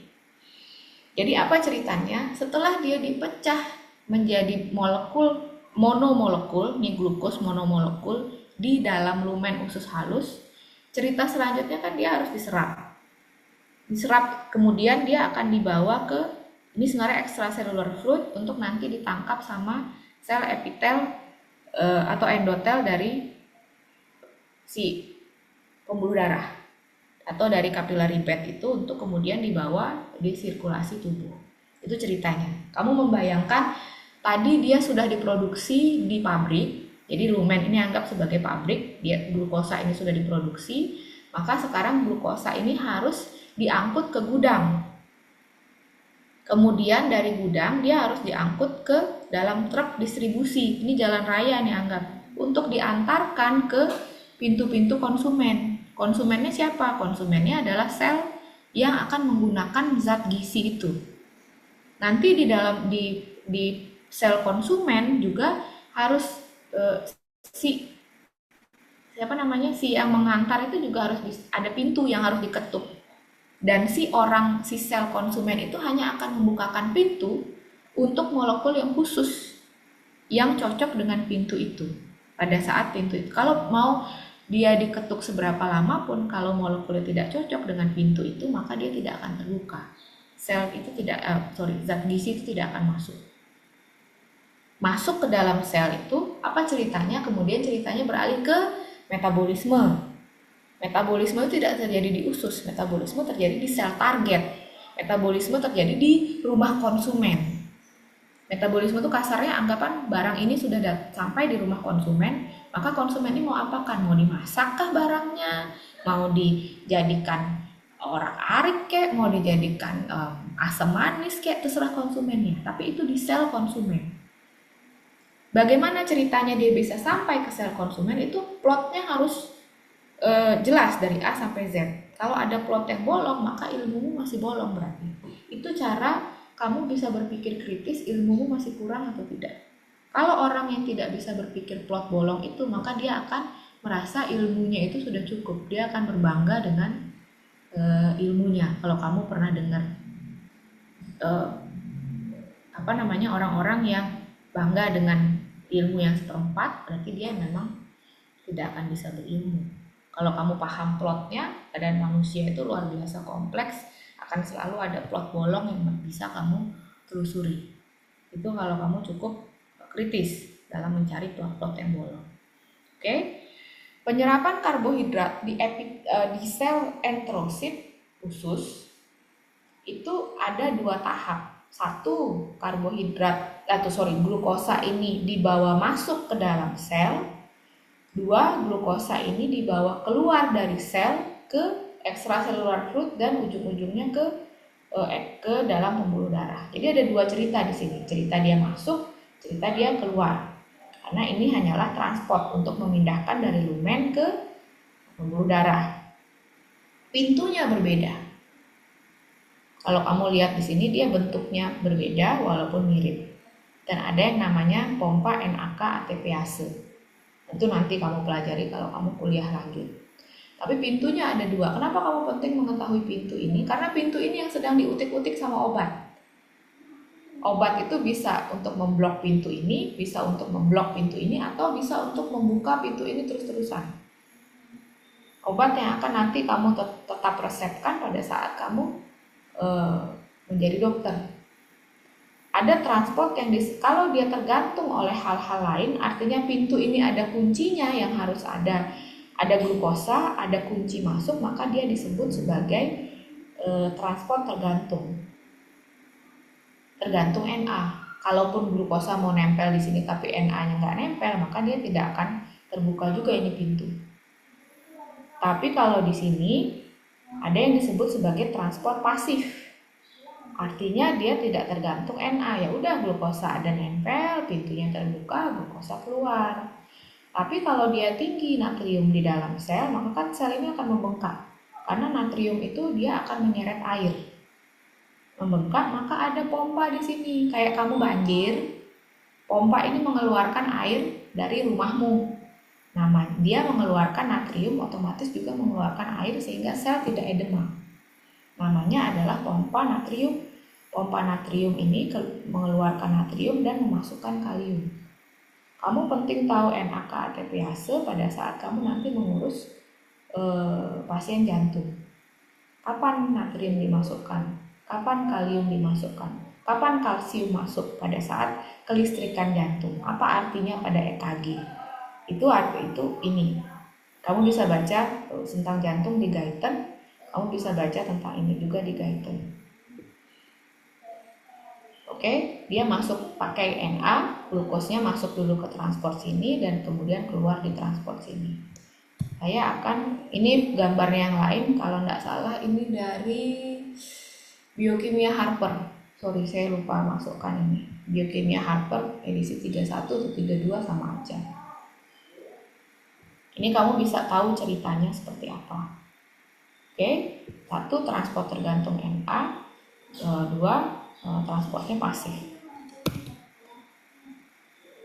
Jadi apa ceritanya? Setelah dia dipecah menjadi molekul monomolekul, nih glukos monomolekul di dalam lumen usus halus, cerita selanjutnya kan dia harus diserap. Diserap kemudian dia akan dibawa ke ini sebenarnya extracellular fluid untuk nanti ditangkap sama sel epitel atau endotel dari si pembuluh darah atau dari capillary bed itu untuk kemudian dibawa di sirkulasi tubuh. Itu ceritanya. Kamu membayangkan tadi dia sudah diproduksi di pabrik. Jadi lumen ini anggap sebagai pabrik, dia glukosa ini sudah diproduksi, maka sekarang glukosa ini harus diangkut ke gudang. Kemudian dari gudang dia harus diangkut ke dalam truk distribusi. Ini jalan raya nih anggap, untuk diantarkan ke pintu-pintu konsumen. Konsumennya siapa? Konsumennya adalah sel yang akan menggunakan zat gizi itu. Nanti di sel konsumen juga harus si siapa namanya si yang mengantar itu juga harus ada pintu yang harus diketuk, dan si sel konsumen itu hanya akan membukakan pintu untuk molekul yang khusus yang cocok dengan pintu itu pada saat pintu itu. Kalau mau dia diketuk seberapa lama pun, kalau molekulnya tidak cocok dengan pintu itu, maka dia tidak akan terbuka. Sel itu zat gizi itu tidak akan masuk ke dalam sel itu. Apa ceritanya? Kemudian ceritanya beralih ke metabolisme. Metabolisme itu tidak terjadi di usus, metabolisme terjadi di sel target. Metabolisme terjadi di rumah konsumen. Metabolisme itu kasarnya anggapan barang ini sudah sampai di rumah konsumen, maka konsumen ini mau apakan? Mau dimasakkah barangnya? Mau dijadikan orak-arik kek? Mau dijadikan asam manis kek? Terserah konsumennya. Tapi itu di sel konsumen. Bagaimana ceritanya dia bisa sampai ke sel konsumen? Itu plotnya harus jelas dari A sampai Z. Kalau ada plot yang bolong, maka ilmumu masih bolong berarti. Itu cara kamu bisa berpikir kritis, ilmumu masih kurang atau tidak. Kalau orang yang tidak bisa berpikir plot bolong itu, maka dia akan merasa ilmunya itu sudah cukup. Dia akan berbangga dengan ilmunya. Kalau kamu pernah dengar orang-orang yang bangga dengan ilmu yang seperempat, berarti dia memang tidak akan bisa berilmu. Kalau kamu paham plotnya, keadaan manusia itu luar biasa kompleks, akan selalu ada plot bolong yang bisa kamu telusuri. Itu kalau kamu cukup kritis dalam mencari plot-plot yang bolong. Oke? Penyerapan karbohidrat di sel enterosit usus itu ada 2 tahap. 1, glukosa ini dibawa masuk ke dalam sel. 2, glukosa ini dibawa keluar dari sel ke ekstraselular fluid dan ujung-ujungnya ke dalam pembuluh darah. Jadi ada 2 cerita di sini. Cerita dia masuk, cerita dia keluar. Karena ini hanyalah transport untuk memindahkan dari lumen ke pembuluh darah. Pintunya berbeda. Kalau kamu lihat di sini dia bentuknya berbeda walaupun mirip. Dan ada yang namanya pompa NAK ATPase. Itu nanti kamu pelajari kalau kamu kuliah lanjut. Tapi pintunya ada 2. Kenapa kamu penting mengetahui pintu ini? Karena pintu ini yang sedang diutik-utik sama obat. Obat itu bisa untuk memblok pintu ini, bisa untuk memblok pintu ini, atau bisa untuk membuka pintu ini terus-terusan. Obat yang akan nanti kamu tetap resepkan pada saat kamu menjadi dokter. Ada transport yang kalau dia tergantung oleh hal-hal lain, artinya pintu ini ada kuncinya yang harus ada glukosa, ada kunci masuk, maka dia disebut sebagai transport tergantung Na. Kalaupun glukosa mau nempel di sini tapi Na-nya nggak nempel, maka dia tidak akan terbuka juga ini pintu. Tapi kalau di sini ada yang disebut sebagai transport pasif. Artinya dia tidak tergantung Na. Ya udah, glukosa ada nempel, pintunya terbuka, glukosa keluar. Tapi kalau dia tinggi natrium di dalam sel, maka kan sel ini akan membengkak. Karena natrium itu dia akan menyeret air. Membengkak, maka ada pompa di sini. Kayak kamu banjir, pompa ini mengeluarkan air dari rumahmu. Dia mengeluarkan natrium, otomatis juga mengeluarkan air sehingga sel tidak edema. Namanya adalah pompa natrium. Pompa natrium ini mengeluarkan natrium dan memasukkan kalium. Kamu penting tahu NAK ATPase pada saat kamu nanti mengurus pasien jantung. Kapan natrium dimasukkan? Kapan kalium dimasukkan? Kapan kalsium masuk pada saat kelistrikan jantung? Apa artinya pada EKG? Itu ini. Kamu bisa baca tentang jantung di Guyton. Kamu bisa baca tentang ini juga di Guyton. Oke, dia masuk pakai Na, glukosnya masuk dulu ke transport sini dan kemudian keluar di transport sini. Ini gambarnya yang lain, kalau nggak salah ini dari Biokimia Harper. Sorry, saya lupa masukkan ini. Biokimia Harper edisi 31 atau 32 sama aja. Ini kamu bisa tahu ceritanya seperti apa. Oke, 1 transport tergantung Na, 2 transportnya pasif.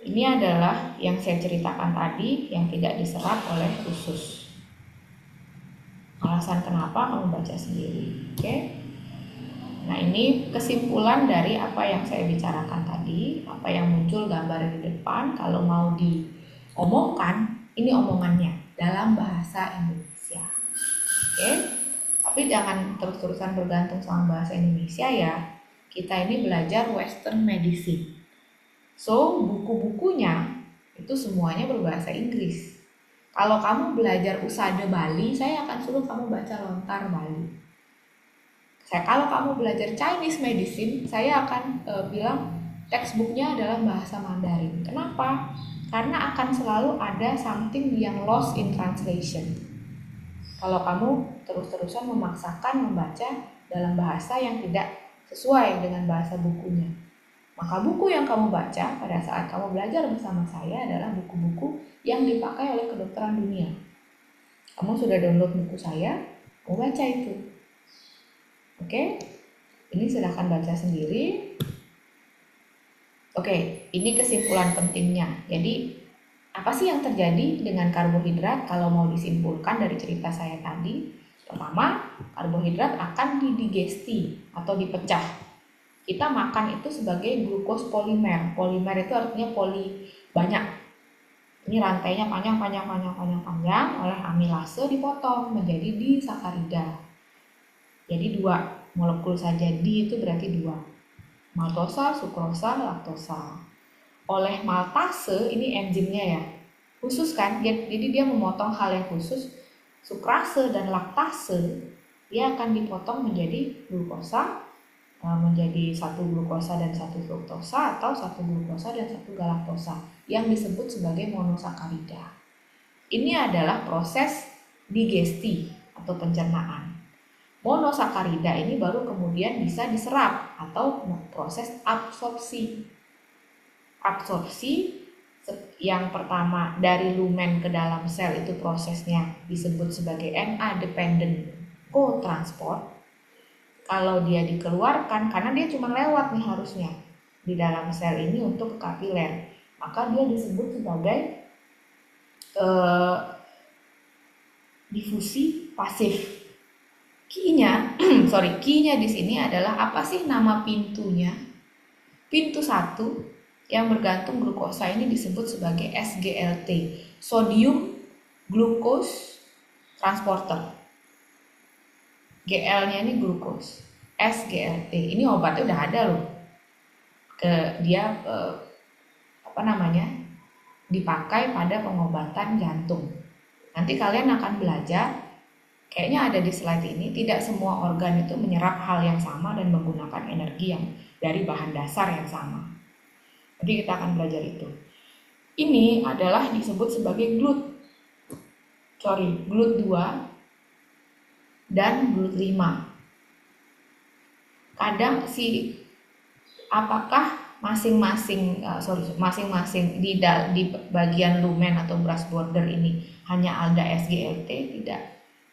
Ini adalah yang saya ceritakan tadi yang tidak diserap oleh usus. Alasan kenapa kamu baca sendiri. Oke. Nah, ini kesimpulan dari apa yang saya bicarakan tadi, apa yang muncul gambar di depan. Kalau mau diomongkan, ini omongannya dalam bahasa Indonesia. Oke. Tapi jangan terus-terusan bergantung sama bahasa Indonesia ya. Kita ini belajar Western Medicine. So, buku-bukunya itu semuanya berbahasa Inggris. Kalau kamu belajar Usada Bali, saya akan suruh kamu baca Lontar Bali. Kalau kamu belajar Chinese Medicine, saya akan bilang textbooknya adalah bahasa Mandarin. Kenapa? Karena akan selalu ada something yang lost in translation. Kalau kamu terus-terusan memaksakan membaca dalam bahasa yang tidak sesuai dengan bahasa bukunya, maka buku yang kamu baca pada saat kamu belajar bersama saya adalah buku-buku yang dipakai oleh kedokteran dunia. Kamu sudah download buku saya, kamu baca itu. Oke, ini silahkan baca sendiri. Oke, ini kesimpulan pentingnya. Jadi, apa sih yang terjadi dengan karbohidrat kalau mau disimpulkan dari cerita saya tadi? Pertama, karbohidrat akan didigesti atau dipecah. Kita makan itu sebagai glukos polimer. Polimer itu artinya banyak. Ini rantainya panjang, oleh amilase dipotong menjadi disakarida. Jadi 2 molekul saja, di itu berarti 2. Maltosa, sukrosa, laktosa. Oleh maltase, ini enzimnya ya, khusus kan, jadi dia memotong hal yang khusus. Sukrase dan laktase, dia akan dipotong menjadi glukosa, menjadi 1 glukosa dan 1 fruktosa, atau 1 glukosa dan 1 galaktosa, yang disebut sebagai monosakarida. Ini adalah proses digesti atau pencernaan. Monosakarida ini baru kemudian bisa diserap atau proses absorpsi. Absorpsi yang pertama dari lumen ke dalam sel itu prosesnya disebut sebagai Na-dependent cotransport. Kalau dia dikeluarkan, karena dia cuma lewat nih harusnya di dalam sel ini untuk ke kapiler, maka dia disebut sebagai difusi pasif. Key-nya di sini adalah apa sih nama pintunya? Pintu 1 yang bergantung glukosa ini disebut sebagai SGLT, sodium glucose transporter. GL-nya ini glukos, SGLT. Ini obatnya udah ada loh. Dia dipakai pada pengobatan jantung. Nanti kalian akan belajar, kayaknya ada di slide ini, tidak semua organ itu menyerap hal yang sama dan menggunakan energi yang dari bahan dasar yang sama. Nanti kita akan belajar itu. Ini adalah disebut sebagai GLUT2 dan GLUT5. Kadang apakah masing-masing di bagian lumen atau brush border ini hanya ada SGLT? Tidak.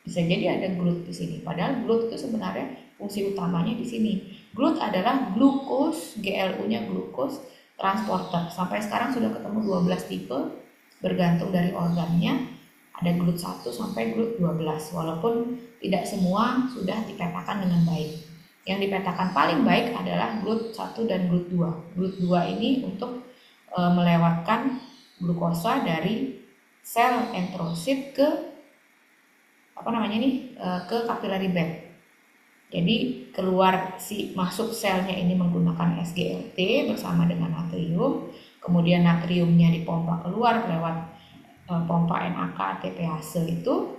Bisa jadi ada GLUT di sini. Padahal GLUT itu sebenarnya fungsi utamanya di sini. GLUT adalah glukos, GLU-nya glukos transporter. Sampai sekarang sudah ketemu 12 tipe bergantung dari organnya. Ada GLUT 1 sampai GLUT 12. Walaupun tidak semua sudah dipetakan dengan baik. Yang dipetakan paling baik adalah GLUT 1 dan GLUT 2. GLUT 2 ini untuk melewatkan glukosa dari sel enterosit ke ke capillary bed. Jadi masuk selnya ini menggunakan SGLT bersama dengan natrium, kemudian natriumnya dipompa keluar lewat pompa NAK ATPase itu,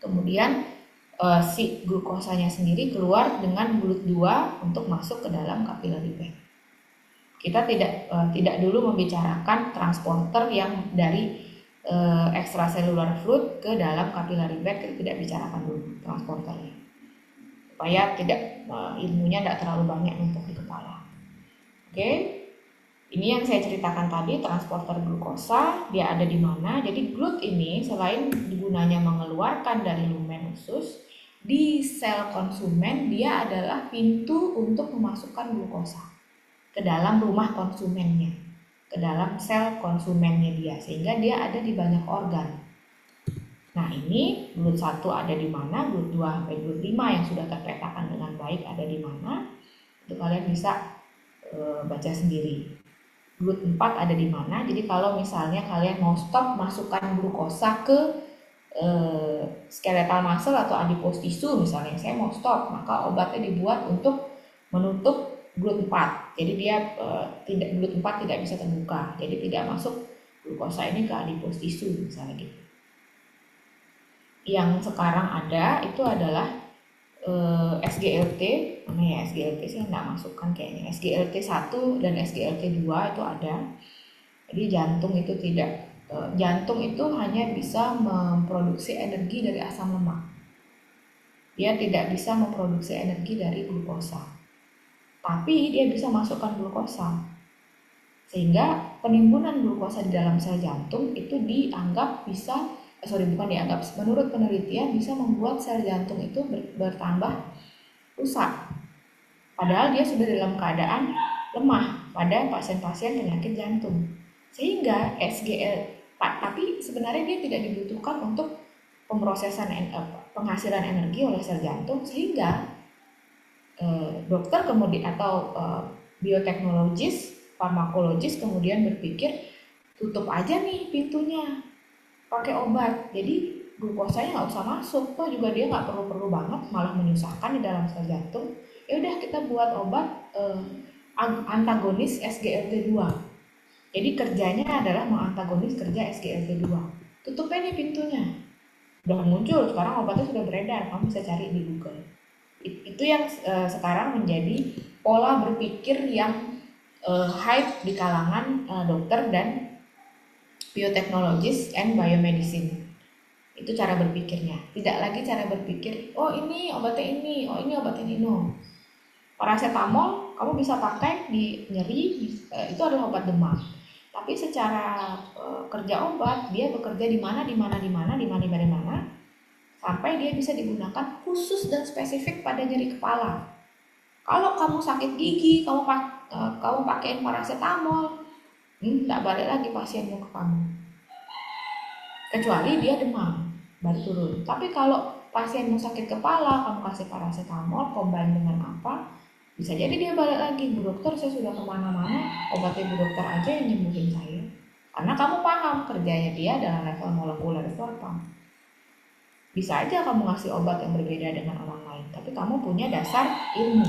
kemudian si glukosanya sendiri keluar dengan GLUT 2 untuk masuk ke dalam capillary bed. Kita tidak dulu membicarakan transporter yang dari extracellular fluid ke dalam capillary bed, kita tidak bicarakan dulu transporternya, supaya ilmunya tidak terlalu banyak untuk di kepala. Oke, Ini yang saya ceritakan tadi, transporter glukosa, dia ada di mana. Jadi GLUT ini selain gunanya mengeluarkan dari lumen usus, di sel konsumen dia adalah pintu untuk memasukkan glukosa ke dalam rumah konsumennya, ke dalam sel konsumennya dia, sehingga dia ada di banyak organ. Nah ini GLUT 1 ada di mana, GLUT 2 sampai GLUT 5 yang sudah terpetakan dengan baik ada di mana, itu kalian bisa baca sendiri. GLUT 4 ada di mana. Jadi kalau misalnya kalian mau stop masukkan glukosa ke skeletal muscle atau adipose tissue misalnya, saya mau stop, maka obatnya dibuat untuk menutup GLUT 4. Jadi dia GLUT 4 tidak bisa terbuka. Jadi tidak masuk glukosa ini ke adipose tissue misalnya gitu. Yang sekarang ada itu adalah SGLT, mana ya SGLT sih nggak masukkan kayaknya. SGLT 1 dan SGLT 2 itu ada. Jadi jantung itu tidak, jantung itu hanya bisa memproduksi energi dari asam lemak. Dia tidak bisa memproduksi energi dari glukosa. Tapi dia bisa masukkan glukosa. Sehingga penimbunan glukosa di dalam sel jantung itu dianggap bisa menurut penelitian bisa membuat sel jantung itu bertambah rusak. Padahal dia sudah dalam keadaan lemah pada pasien-pasien penyakit jantung. Sehingga tapi sebenarnya dia tidak dibutuhkan untuk penghasilan energi oleh sel jantung, sehingga dokter kemudian atau bioteknologis, farmakologis kemudian berpikir tutup aja nih pintunya pakai obat, jadi glukosanya nggak usah masuk, toh juga dia nggak perlu banget, malah menyusahkan di dalam sel jantung. Ya udah kita buat obat antagonis SGLT2. Jadi kerjanya adalah mengantagonis kerja SGLT2. Tutupnya nih pintunya. Udah muncul, sekarang obatnya sudah beredar, kamu bisa cari di Google. Itu yang sekarang menjadi pola berpikir yang hype di kalangan dokter dan bioteknologis and biomedicine. Itu cara berpikirnya. Tidak lagi cara berpikir, oh ini obatnya ini, oh ini obat ini, no. Paracetamol kamu bisa pakai di nyeri, itu adalah obat demam. Tapi secara kerja obat, dia bekerja di mana sampai dia bisa digunakan khusus dan spesifik pada nyeri kepala. Kalau kamu sakit gigi, kamu pakai paracetamol, tidak balik lagi pasienmu ke kamu, kecuali dia demam baru turun. Tapi kalau pasienmu sakit kepala, kamu kasih paracetamol combine dengan apa, bisa jadi dia balik lagi, Bu Dokter saya sudah kemana-mana, obatnya Bu Dokter aja yang nyembuhin saya. Karena kamu paham kerjanya dia dalam level molekuler form. Bisa aja kamu ngasih obat yang berbeda dengan orang lain, tapi kamu punya dasar ilmu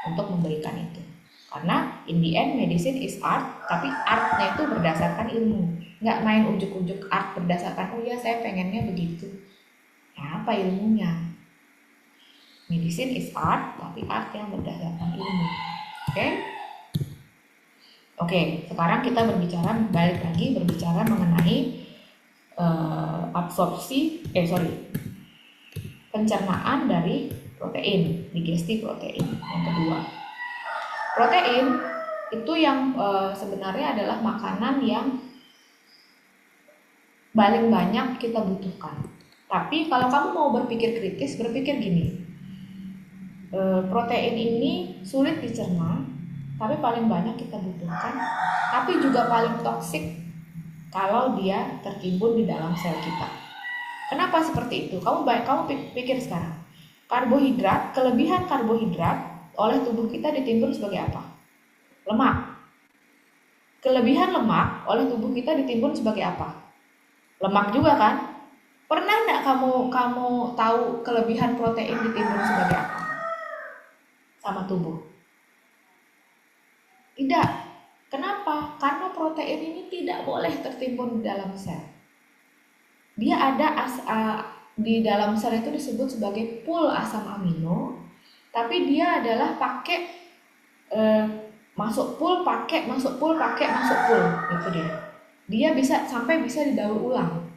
untuk memberikan itu. Karena in the end medicine is art, tapi artnya itu berdasarkan ilmu. Nggak main ujuk-ujuk art berdasarkan, oh ya saya pengennya begitu. Ya apa ilmunya? Medicine is art, tapi art yang berdasarkan ilmu. Oke, sekarang kita balik lagi berbicara mengenai pencernaan dari protein, digesti protein. Yang kedua, protein itu yang sebenarnya adalah makanan yang paling banyak kita butuhkan. Tapi kalau kamu mau berpikir kritis, berpikir gini, protein ini sulit dicerna, tapi paling banyak kita butuhkan, tapi juga paling toksik kalau dia tertimbun di dalam sel kita. Kenapa seperti itu? Kamu pikir sekarang. Kelebihan karbohidrat oleh tubuh kita ditimbun sebagai apa? Lemak. Kelebihan lemak oleh tubuh kita ditimbun sebagai apa? Lemak juga kan? Pernah enggak kamu tahu kelebihan protein ditimbun sebagai apa? Sama tubuh? Tidak. Kenapa? Karena protein ini tidak boleh tertimbun di dalam sel. Dia ada di dalam sel itu disebut sebagai pool asam amino, tapi dia adalah masuk pool, masuk pool, itu dia. Dia bisa didaur ulang,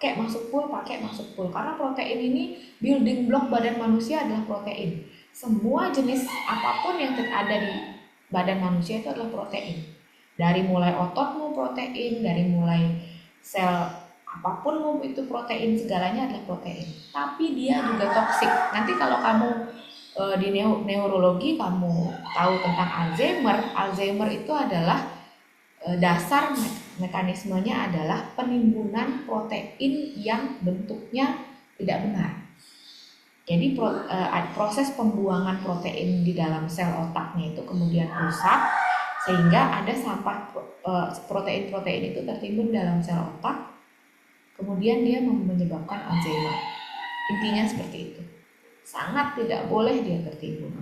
masuk pool. Karena protein ini building block badan manusia adalah protein. Semua jenis apapun yang ada di badan manusia itu adalah protein. Dari mulai ototmu protein, dari mulai sel apapun itu protein, segalanya adalah protein. Tapi dia juga toksik. Nanti kalau kamu di neurologi kamu tahu tentang Alzheimer. Alzheimer itu adalah dasar mekanismenya adalah penimbunan protein yang bentuknya tidak benar. Jadi proses pembuangan protein di dalam sel otaknya itu kemudian rusak, sehingga ada sampah protein-protein itu tertimbun dalam sel otak, kemudian dia menyebabkan Alzheimer. Intinya seperti itu. Sangat tidak boleh dia tertimbun.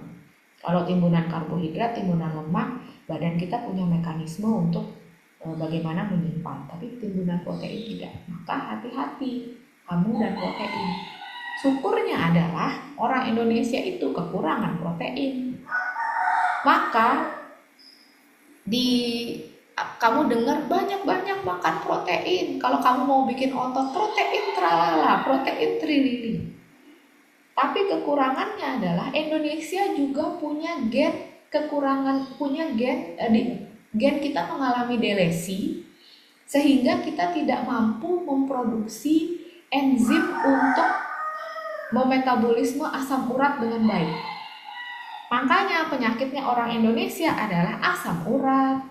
Kalau timbunan karbohidrat, timbunan lemak, badan kita punya mekanisme untuk bagaimana menyimpan. Tapi timbunan protein tidak. Maka hati-hati kamu dan protein. Syukurnya adalah orang Indonesia itu kekurangan protein. Maka kamu dengar banyak-banyak makan protein. Kalau kamu mau bikin otot, protein tralala, protein trilili. Tapi kekurangannya adalah Indonesia juga punya gen kekurangan, punya gen kita mengalami delesi, sehingga kita tidak mampu memproduksi enzim untuk memetabolisme asam urat dengan baik. Makanya penyakitnya orang Indonesia adalah asam urat.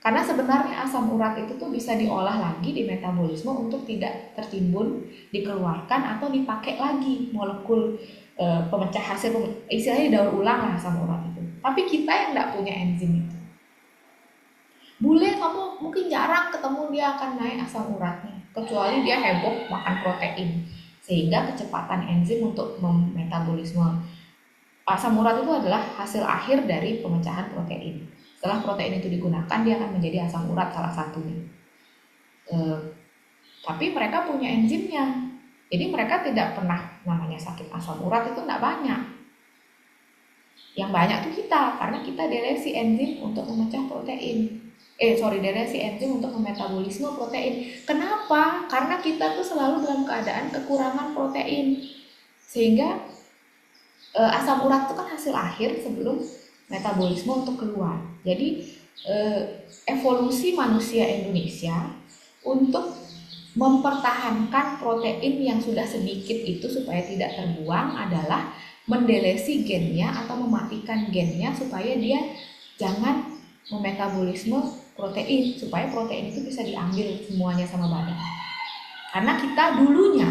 Karena sebenarnya asam urat itu tuh bisa diolah lagi di metabolisme untuk tidak tertimbun, dikeluarkan atau dipakai lagi molekul pemecah hasil istilahnya daur ulang lah asam urat itu. Tapi kita yang tidak punya enzim itu. Bule kamu mungkin jarang ketemu dia akan naik asam uratnya, kecuali dia heboh makan protein, sehingga kecepatan enzim untuk metabolisme asam urat itu adalah hasil akhir dari pemecahan protein. Setelah protein itu digunakan, dia akan menjadi asam urat salah satunya. Tapi mereka punya enzimnya, jadi mereka tidak pernah namanya sakit asam urat itu tidak banyak. Yang banyak tuh kita, karena kita delesi enzim untuk memecah protein. Delesi enzim untuk memetabolisme protein. Kenapa? Karena kita tuh selalu dalam keadaan kekurangan protein, sehingga asam urat itu kan hasil akhir sebelum metabolisme untuk keluar. Jadi evolusi manusia Indonesia untuk mempertahankan protein yang sudah sedikit itu supaya tidak terbuang adalah mendelesi gennya atau mematikan gennya supaya dia jangan memetabolisme protein, supaya protein itu bisa diambil semuanya sama badan. Karena kita dulunya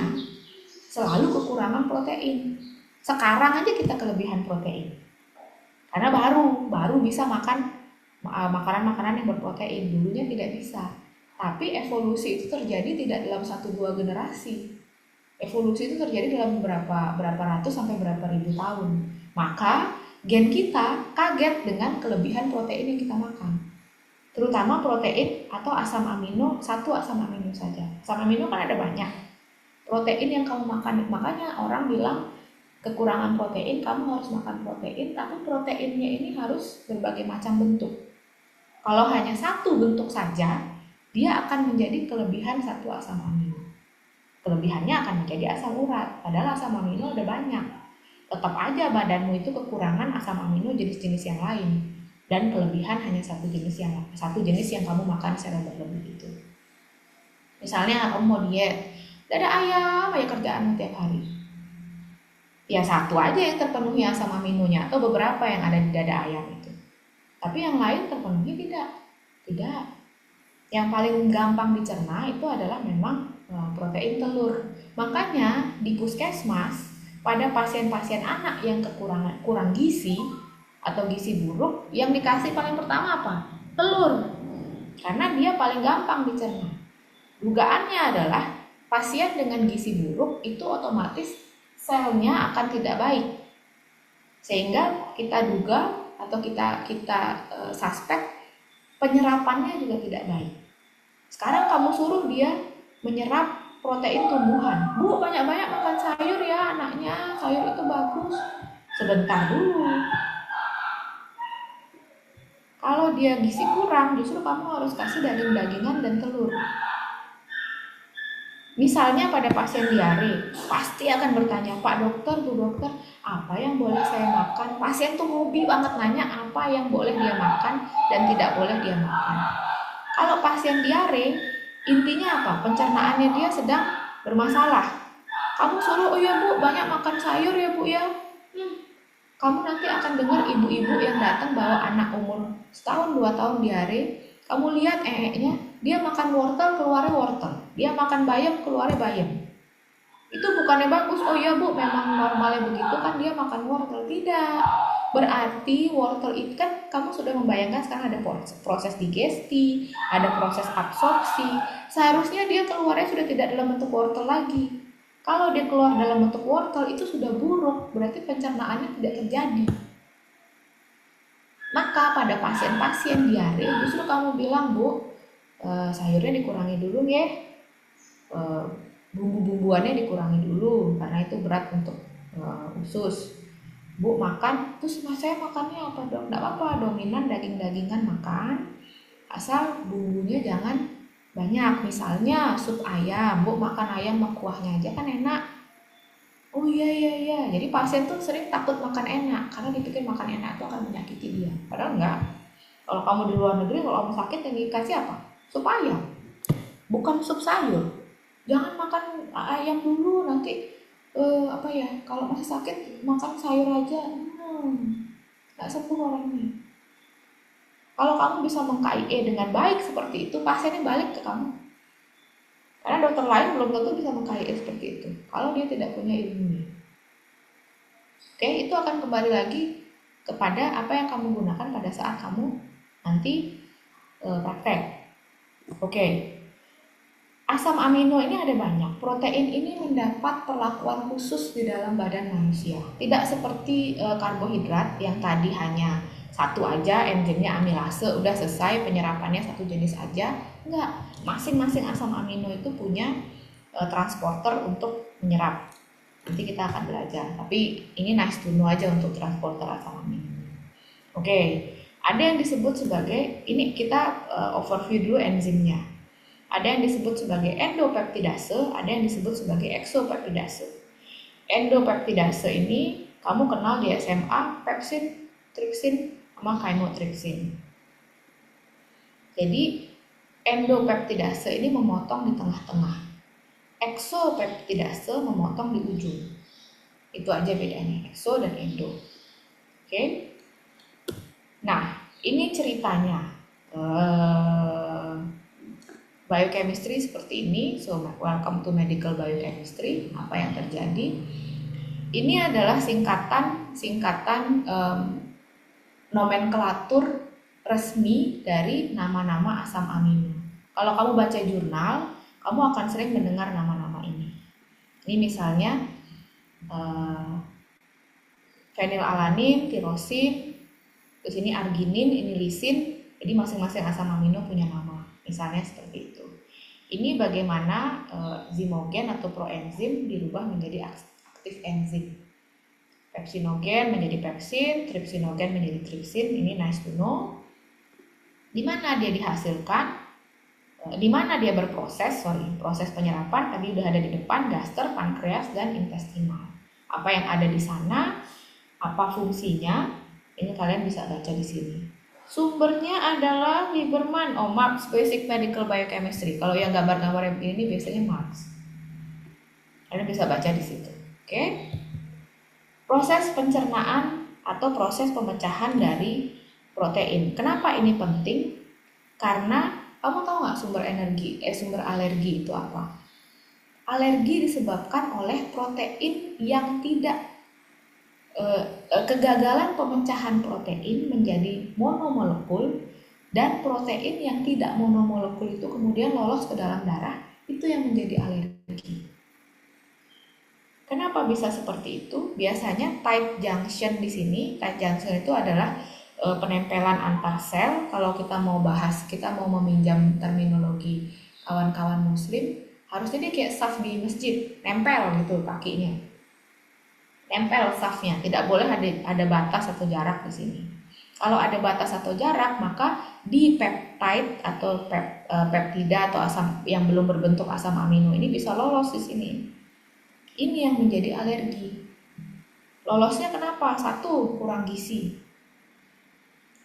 selalu kekurangan protein. Sekarang aja kita kelebihan protein. Karena baru bisa makan makanan-makanan yang berprotein. Dulunya tidak bisa. Tapi evolusi itu terjadi tidak dalam 1-2 generasi. Evolusi itu terjadi dalam berapa ratus sampai berapa ribu tahun. Maka gen kita kaget dengan kelebihan protein yang kita makan. Terutama protein atau asam amino, satu asam amino saja. Asam amino kan ada banyak. Protein yang kamu makan, makanya orang bilang kekurangan protein, kamu harus makan protein, tapi proteinnya ini harus berbagai macam bentuk. Kalau hanya satu bentuk saja, dia akan menjadi kelebihan satu asam amino. Kelebihannya akan menjadi asam urat, padahal asam amino ada banyak. Tetap aja badanmu itu kekurangan asam amino jenis-jenis yang lain, dan kelebihan hanya satu jenis yang kamu makan secara berlebih itu. Misalnya kamu mau diet, dada ayam aja kerjaanmu tiap hari. Ya satu aja yang terpenuhi asam aminonya atau beberapa yang ada di dada ayam itu. Tapi yang lain terpenuhi tidak. Yang paling gampang dicerna itu adalah memang protein telur. Makanya di puskesmas pada pasien-pasien anak yang kurang gizi atau gizi buruk, yang dikasih paling pertama apa? Telur. Karena dia paling gampang dicerna. Dugaannya adalah pasien dengan gizi buruk itu otomatis selnya akan tidak baik, sehingga kita duga atau kita suspek penyerapannya juga tidak baik. Sekarang kamu suruh dia menyerap protein tumbuhan, Bu, banyak-banyak makan sayur ya anaknya, sayur itu bagus. Sebentar dulu, kalau dia gizi kurang, justru kamu harus kasih daging-dagingan dan telur. Misalnya pada pasien diare, pasti akan bertanya, Pak dokter, Bu dokter, apa yang boleh saya makan? Pasien tuh hobi banget nanya apa yang boleh dia makan dan tidak boleh dia makan. Kalau pasien diare, intinya apa? Pencernaannya dia sedang bermasalah. Kamu suruh, oh ya Bu, banyak makan sayur ya Bu ya. Kamu nanti akan dengar ibu-ibu yang datang bawa anak umur setahun 2 tahun diare. Kamu lihat dia makan wortel keluarnya wortel, dia makan bayam keluarnya bayam. Itu bukannya bagus, oh ya Bu memang normalnya begitu kan dia makan wortel. Tidak, berarti wortel itu kan kamu sudah membayangkan sekarang ada proses digesti, ada proses absorpsi. Seharusnya dia keluarnya sudah tidak dalam bentuk wortel lagi. Kalau dia keluar dalam bentuk wortel itu sudah buruk, berarti pencernaannya tidak terjadi. Maka pada pasien-pasien diare justru kamu bilang, Bu, sayurnya dikurangi dulu ya, bumbu-bumbuannya dikurangi dulu karena itu berat untuk usus. Bu makan, terus saya makannya apa dong? Nggak apa-apa, dominan daging-dagingan makan, asal bumbunya jangan banyak. Misalnya sup ayam, Bu makan ayam sama kuahnya aja kan enak. Oh iya iya iya. Jadi pasien tuh sering takut makan enak karena dipikir makan enak itu akan menyakiti dia. Padahal enggak. Kalau kamu di luar negeri, kalau kamu sakit yang dikasih apa? Sup ayam, bukan sup sayur. Jangan makan ayam dulu nanti apa ya? Kalau masih sakit makan sayur aja. Nggak sembuh orangnya. Kalau kamu bisa meng-KIE dengan baik seperti itu, pasiennya balik ke kamu. Karena dokter lain belum tentu bisa meng-KIE seperti itu. Kalau dia tidak punya ilmunya. Oke, itu akan kembali lagi kepada apa yang kamu gunakan pada saat kamu nanti praktek. Oke, asam amino ini ada banyak. Protein ini mendapat perlakuan khusus di dalam badan manusia. Tidak seperti karbohidrat yang tadi hanya satu aja, enzimnya amilase, udah selesai penyerapannya satu jenis aja. Enggak, masing-masing asam amino itu punya transporter untuk menyerap. Nanti kita akan belajar, tapi ini nice to know aja untuk transporter asam amino. Oke, ada yang disebut sebagai, ini kita overview dulu enzimnya. Ada yang disebut sebagai endopeptidase, ada yang disebut sebagai exopeptidase. Endopeptidase ini kamu kenal di SMA, pepsin, tripsin, sama chymotrypsin. Jadi endopeptidase ini memotong di tengah-tengah. Exopeptidase memotong di ujung. Itu aja bedanya, exo dan endo. Oke. Nah, ini ceritanya. Biochemistry seperti ini. So, welcome to medical biochemistry. Apa yang terjadi? Ini adalah singkatan nomenklatur resmi dari nama-nama asam amino. Kalau kamu baca jurnal, kamu akan sering mendengar nama-nama ini. Ini misalnya fenilalanin, tirosin, terus ini arginin, ini lisin. Jadi masing-masing asam amino punya nama. Misalnya seperti itu. Ini bagaimana zimogen atau proenzim dirubah menjadi aktif enzim. Pepsinogen menjadi pepsin, tripsinogen menjadi tripsin. Ini nice to know. Di mana dia dihasilkan? Di mana dia berproses? Proses penyerapan tadi udah ada di depan, gaster, pankreas, dan intestinal. Apa yang ada di sana? Apa fungsinya? Ini kalian bisa baca di sini. Sumbernya adalah Lieberman, Marx Basic Medical Biochemistry. Kalau yang gambar-gambar ini biasanya Marx. Kalian bisa baca di situ. Oke? Proses pencernaan atau proses pemecahan dari protein. Kenapa ini penting? Karena kamu tahu nggak sumber alergi itu apa? Alergi disebabkan oleh protein yang tidak kegagalan pemecahan protein menjadi monomolekul, dan protein yang tidak monomolekul itu kemudian lolos ke dalam darah, itu yang menjadi alergi. Kenapa bisa seperti itu? Biasanya tight junction di sini, tight junction itu adalah penempelan antar sel. Kalau kita mau meminjam terminologi kawan-kawan muslim, harusnya dia kayak saf di masjid, nempel gitu kakinya. Nempel safnya, tidak boleh ada batas atau jarak di sini. Kalau ada batas atau jarak, maka di peptide atau peptida atau asam yang belum berbentuk asam amino ini bisa lolos di sini. Ini yang menjadi alergi. Lolosnya kenapa? 1, kurang gizi.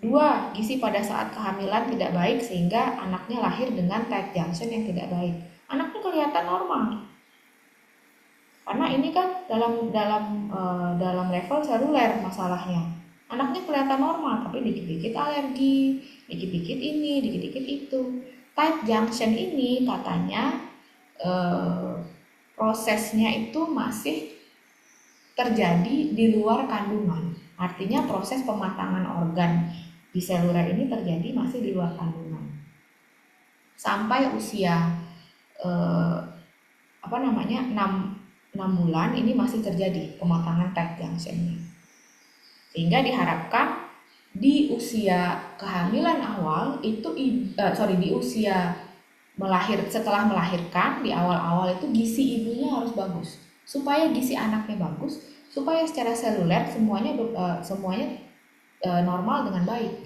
2, gizi pada saat kehamilan tidak baik sehingga anaknya lahir dengan tight junction yang tidak baik. Anaknya kelihatan normal. Karena ini kan dalam level seluler masalahnya. Anaknya kelihatan normal, tapi dikit-dikit alergi, dikit-dikit ini, dikit-dikit itu. Tight junction ini katanya prosesnya itu masih terjadi di luar kandungan. Artinya proses pematangan organ di seluler ini terjadi masih di luar kandungan. Sampai usia 6 bulan ini masih terjadi pematangan tight junctionnya. Sehingga diharapkan di usia kehamilan awal itu di usia setelah melahirkan di awal-awal itu gizi ibunya harus bagus. Supaya gizi anaknya bagus, supaya secara seluler semuanya normal dengan baik.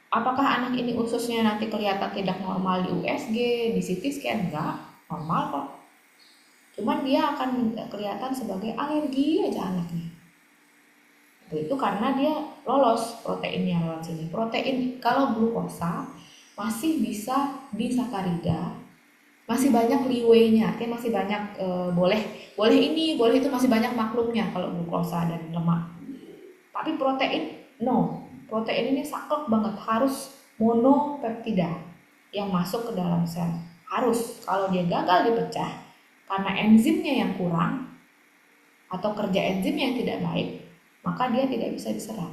Apakah anak ini ususnya nanti kelihatan tidak normal di USG, di CT scan? Enggak, normal kok. Cuman dia akan kelihatan sebagai alergi aja anaknya. Itu karena dia lolos proteinnya lewat sini. Protein kalau glukosa masih bisa disakarida, masih banyak leeway-nya, artinya masih banyak boleh ini, boleh itu, masih banyak maklumnya kalau glukosa dan lemak. Tapi protein no. Protein ini saklek banget, harus monopeptida yang masuk ke dalam sel. Harus, kalau dia gagal dipecah karena enzimnya yang kurang atau kerja enzim yang tidak baik, maka dia tidak bisa diserap.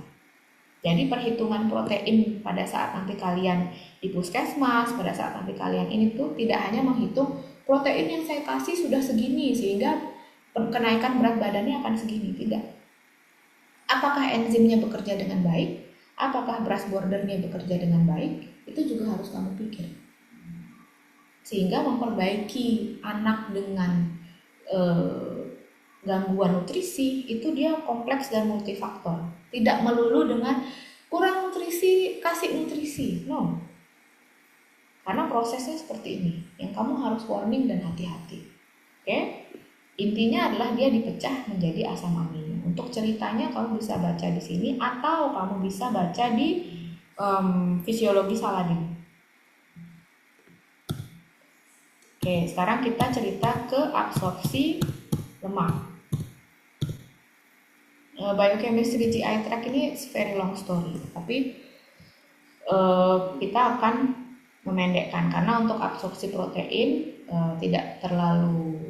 Jadi perhitungan protein pada saat nanti kalian di puskesmas, pada saat nanti kalian ini tuh tidak hanya menghitung protein yang saya kasih sudah segini sehingga kenaikan berat badannya akan segini, tidak. Apakah enzimnya bekerja dengan baik? Apakah beras bordernya bekerja dengan baik? Itu juga harus kamu pikir. Sehingga memperbaiki anak dengan gangguan nutrisi itu dia kompleks dan multifaktor. Tidak melulu dengan kurang nutrisi, kasih nutrisi. No. Karena prosesnya seperti ini. Yang kamu harus warning dan hati-hati. Oke? Intinya adalah dia dipecah menjadi asam amino. Untuk ceritanya kamu bisa baca di sini atau kamu bisa baca di fisiologi Saladin. Oke, sekarang kita cerita ke absorpsi lemak. Biochemistry GI tract ini very long story, tapi kita akan memendekkan karena untuk absorpsi protein tidak terlalu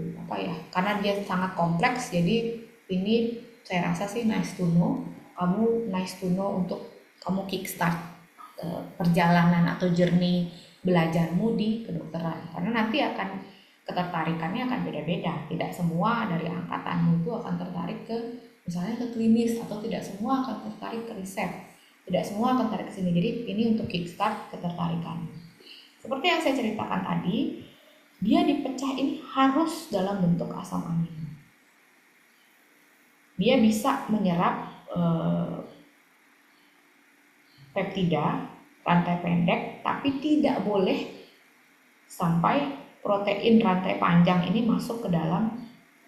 karena dia sangat kompleks. Jadi ini saya rasa sih nice to know. Kamu nice to know untuk kamu kickstart perjalanan atau journey belajarmu di kedokteran, karena nanti akan ketertarikannya akan beda-beda. Tidak semua dari angkatanmu itu akan tertarik ke misalnya ke klinis, atau tidak semua akan tertarik ke riset, tidak semua akan tertarik ke sini. Jadi ini untuk kickstart ketertarikan. Seperti yang saya ceritakan tadi, dia dipecah ini harus dalam bentuk asam amino. Dia bisa menyerap peptida rantai pendek, tapi tidak boleh sampai protein rantai panjang ini masuk ke dalam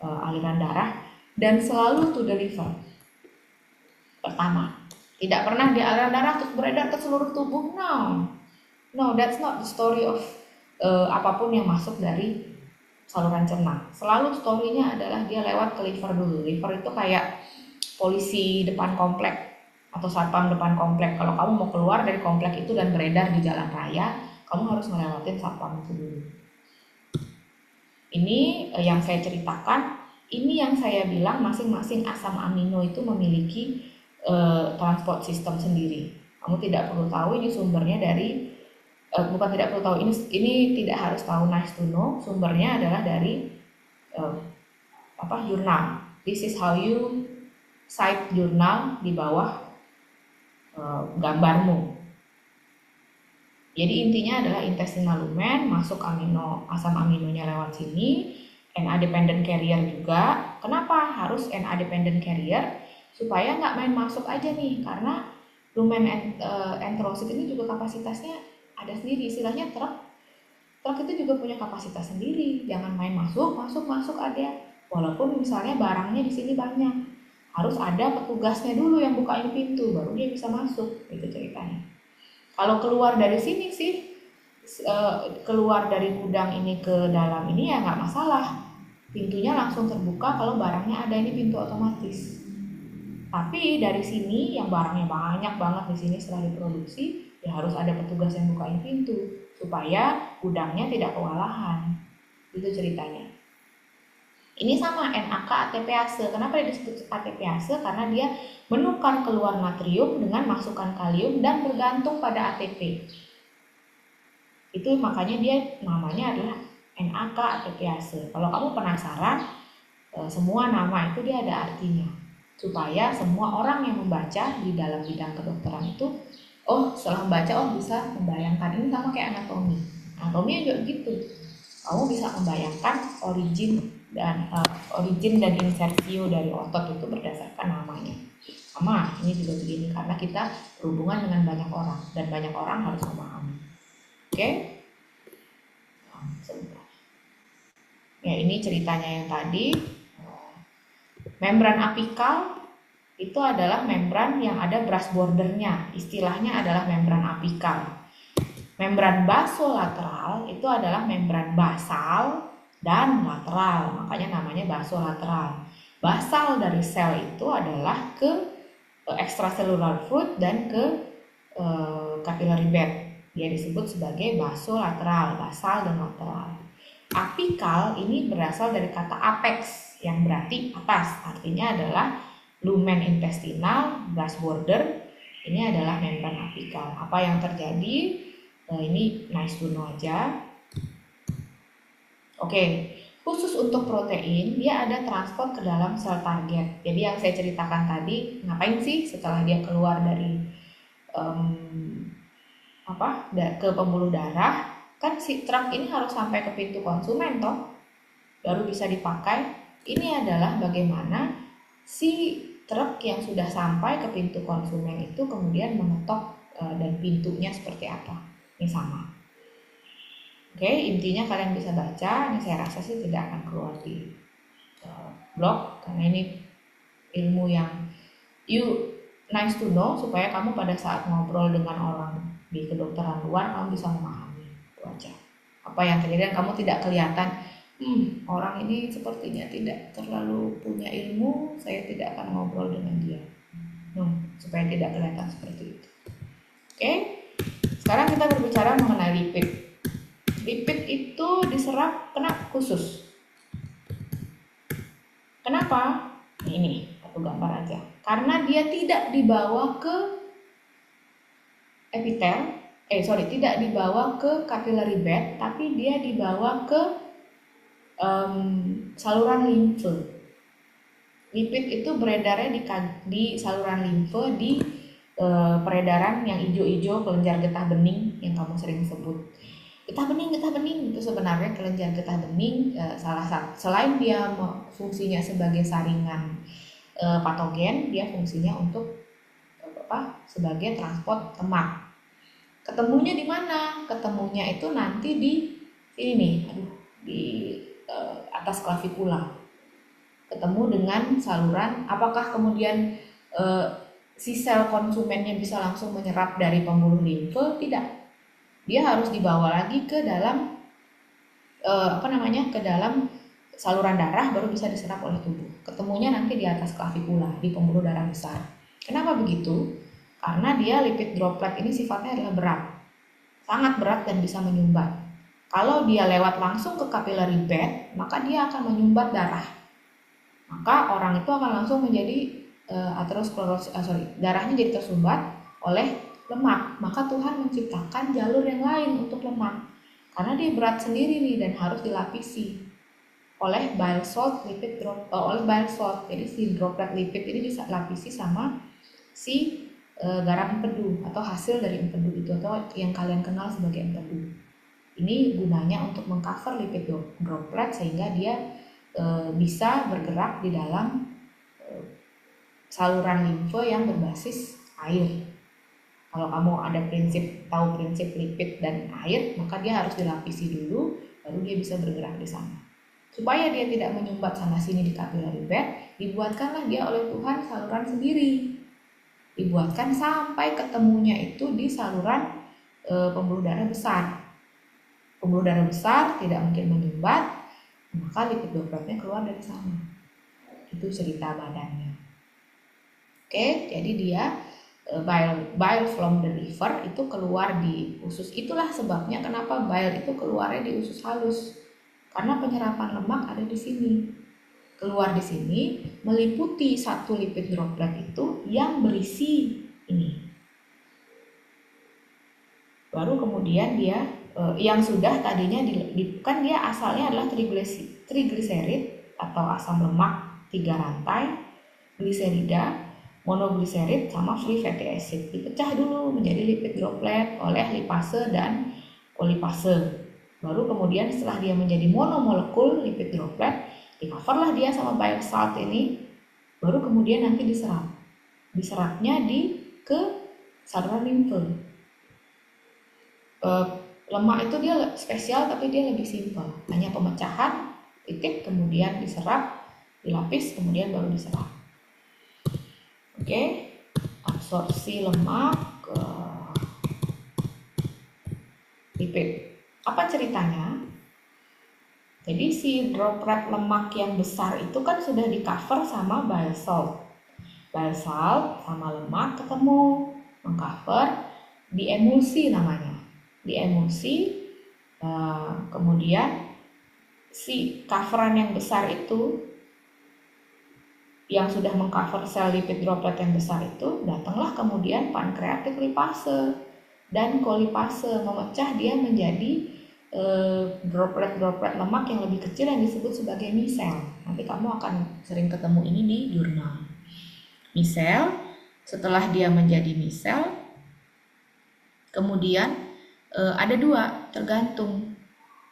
aliran darah dan selalu to the liver. Pertama, tidak pernah di aliran darah terus beredar ke seluruh tubuh. No, that's not the story of apapun yang masuk dari saluran cerna. Selalu story-nya adalah dia lewat ke liver dulu. Liver itu kayak polisi depan komplek atau satpam depan komplek. Kalau kamu mau keluar dari komplek itu dan beredar di jalan raya, kamu harus ngelewatin satpam itu dulu. Ini yang saya ceritakan. Ini yang saya bilang masing-masing asam amino itu memiliki transport system sendiri. Kamu tidak perlu tahu ini sumbernya dari bukan tidak perlu tahu, ini tidak harus tahu, nice to know. Sumbernya adalah dari jurnal. This is how you cite jurnal di bawah gambarmu. Jadi intinya adalah intestinal lumen, masuk asam aminonya lewat sini, NA dependent carrier juga. Kenapa harus NA dependent carrier? Supaya nggak main masuk aja nih, karena lumen enterosit ini juga kapasitasnya ada sendiri. Istilahnya truk itu juga punya kapasitas sendiri. Jangan main masuk ada. Walaupun misalnya barangnya di sini banyak, harus ada petugasnya dulu yang bukain pintu, baru dia bisa masuk. Itu ceritanya. Kalau keluar dari sini sih, keluar dari gudang ini ke dalam ini ya nggak masalah. Pintunya langsung terbuka kalau barangnya ada, ini pintu otomatis. Tapi dari sini yang barangnya banyak banget di sini setelah diproduksi, ya harus ada petugas yang bukain pintu supaya gudangnya tidak kewalahan. Itu ceritanya. Ini sama NaK ATPase. Kenapa dia disebut ATPase? Karena dia menukar keluar natrium dengan masukkan kalium dan bergantung pada ATP. Itu makanya dia namanya adalah NaK ATPase. Kalau kamu penasaran, semua nama itu dia ada artinya, supaya semua orang yang membaca di dalam bidang kedokteran itu, setelah membaca bisa membayangkan. Ini sama kayak anatomi juga gitu, kamu bisa membayangkan origin dan insertio dari otot itu berdasarkan namanya. Sama ini juga begini, karena kita berhubungan dengan banyak orang dan banyak orang harus memahami. Oke? Ya, ini ceritanya yang tadi. Membran apikal itu adalah membran yang ada brush bordernya. Istilahnya adalah membran apikal. Membran basolateral itu adalah membran basal dan lateral. Makanya namanya basolateral. Basal dari sel itu adalah ke extracellular fluid dan ke capillary bed. Dia disebut sebagai basolateral, basal dan lateral. Apikal ini berasal dari kata apex yang berarti atas, artinya adalah lumen intestinal, brush border. Ini adalah membran apikal. Apa yang terjadi? Ini nice to know aja. Oke, khusus untuk protein, dia ada transport ke dalam sel target. Jadi yang saya ceritakan tadi, ngapain sih setelah dia keluar dari ke pembuluh darah? Kan si truk ini harus sampai ke pintu konsumen toh, baru bisa dipakai. Ini adalah bagaimana si truk yang sudah sampai ke pintu konsumen itu kemudian mengetok dan pintunya seperti apa. Ini sama. Oke, intinya kalian bisa baca. Ini saya rasa sih tidak akan keluar di blog, karena ini ilmu yang nice to know, supaya kamu pada saat ngobrol dengan orang di kedokteran luar kamu bisa memahami itu aja apa yang terjadi, dan kamu tidak kelihatan orang ini sepertinya tidak terlalu punya ilmu, saya tidak akan ngobrol dengan dia. Supaya tidak kelihatan seperti itu. Oke, sekarang kita berbicara mengenai lipid. Lipid itu diserap kena khusus. Kenapa? Ini satu gambar aja. Karena dia tidak dibawa ke tidak dibawa ke capillary bed, tapi dia dibawa ke saluran limfe. Lipid itu beredarnya di saluran limfe, di peredaran yang hijau-hijau, kelenjar getah bening yang kamu sering sebut. Getah bening itu sebenarnya kelenjar getah bening selain dia fungsinya sebagai saringan patogen, dia fungsinya untuk sebagai transport lemak. Ketemunya di mana? Ketemunya itu nanti di sini nih, di atas klavikula. Ketemu dengan saluran. Apakah kemudian si sel konsumennya bisa langsung menyerap dari pembuluh limfe? Tidak. Dia harus dibawa lagi ke dalam ke dalam saluran darah, baru bisa diserap oleh tubuh. Ketemunya nanti di atas klavikula, di pembuluh darah besar. Kenapa begitu? Karena dia lipid droplet ini sifatnya adalah berat, sangat berat dan bisa menyumbat. Kalau dia lewat langsung ke capillary bed, maka dia akan menyumbat darah. Maka orang itu akan langsung menjadi darahnya jadi tersumbat oleh lemak. Maka Tuhan menciptakan jalur yang lain untuk lemak, karena dia berat sendiri nih dan harus dilapisi oleh bile salt Jadi si droplet lipid ini dilapisi sama si garam empedu atau hasil dari empedu itu, atau yang kalian kenal sebagai empedu. Ini gunanya untuk mengcover lipid droplet sehingga dia bisa bergerak di dalam saluran limfe yang berbasis air. Kalau kamu tahu prinsip lipid dan air, maka dia harus dilapisi dulu, baru dia bisa bergerak di sana. Supaya dia tidak menyumbat sana sini di capillary bed, dibuatkanlah dia oleh Tuhan saluran sendiri. Dibuatkan sampai ketemunya itu di saluran pembuluh darah besar. Pembuluh darah besar tidak mungkin menyumbat, maka lipid dropletnya keluar dari sana. Itu cerita badannya. Oke, jadi dia bile from the liver itu keluar di usus. Itulah sebabnya kenapa bile itu keluarnya di usus halus, karena penyerapan lemak ada di sini. Keluar di sini meliputi satu lipid droplet itu yang berisi ini. Baru kemudian dia yang sudah tadinya kan dia asalnya adalah trigliserid atau asam lemak 3 rantai, gliserida, monogliserid sama free fatty acid. Dipecah dulu menjadi lipid droplet oleh lipase dan polipase. Baru kemudian setelah dia menjadi monomolekul lipid droplet, di-coverlah dia sama bile salt ini. Baru kemudian nanti diserap. Diserapnya ke saluran limfe. Lemak itu dia spesial tapi dia lebih simpel. Hanya pemecahan, titik, kemudian diserap, dilapis, kemudian baru diserap. Oke, absorpsi lemak lipid. Apa ceritanya? Jadi si droplet lemak yang besar itu kan sudah di cover sama bile salt. Bile salt sama lemak ketemu, mengcover, diemulsi namanya. Diemulsi, kemudian si coveran yang besar itu yang sudah mengcover sel lipid droplet yang besar itu, datanglah kemudian pankreatik lipase dan kolipase, memecah dia menjadi droplet-droplet lemak yang lebih kecil yang disebut sebagai misel. Nanti kamu akan sering ketemu ini di jurnal. Misel, setelah dia menjadi misel, kemudian ada dua, tergantung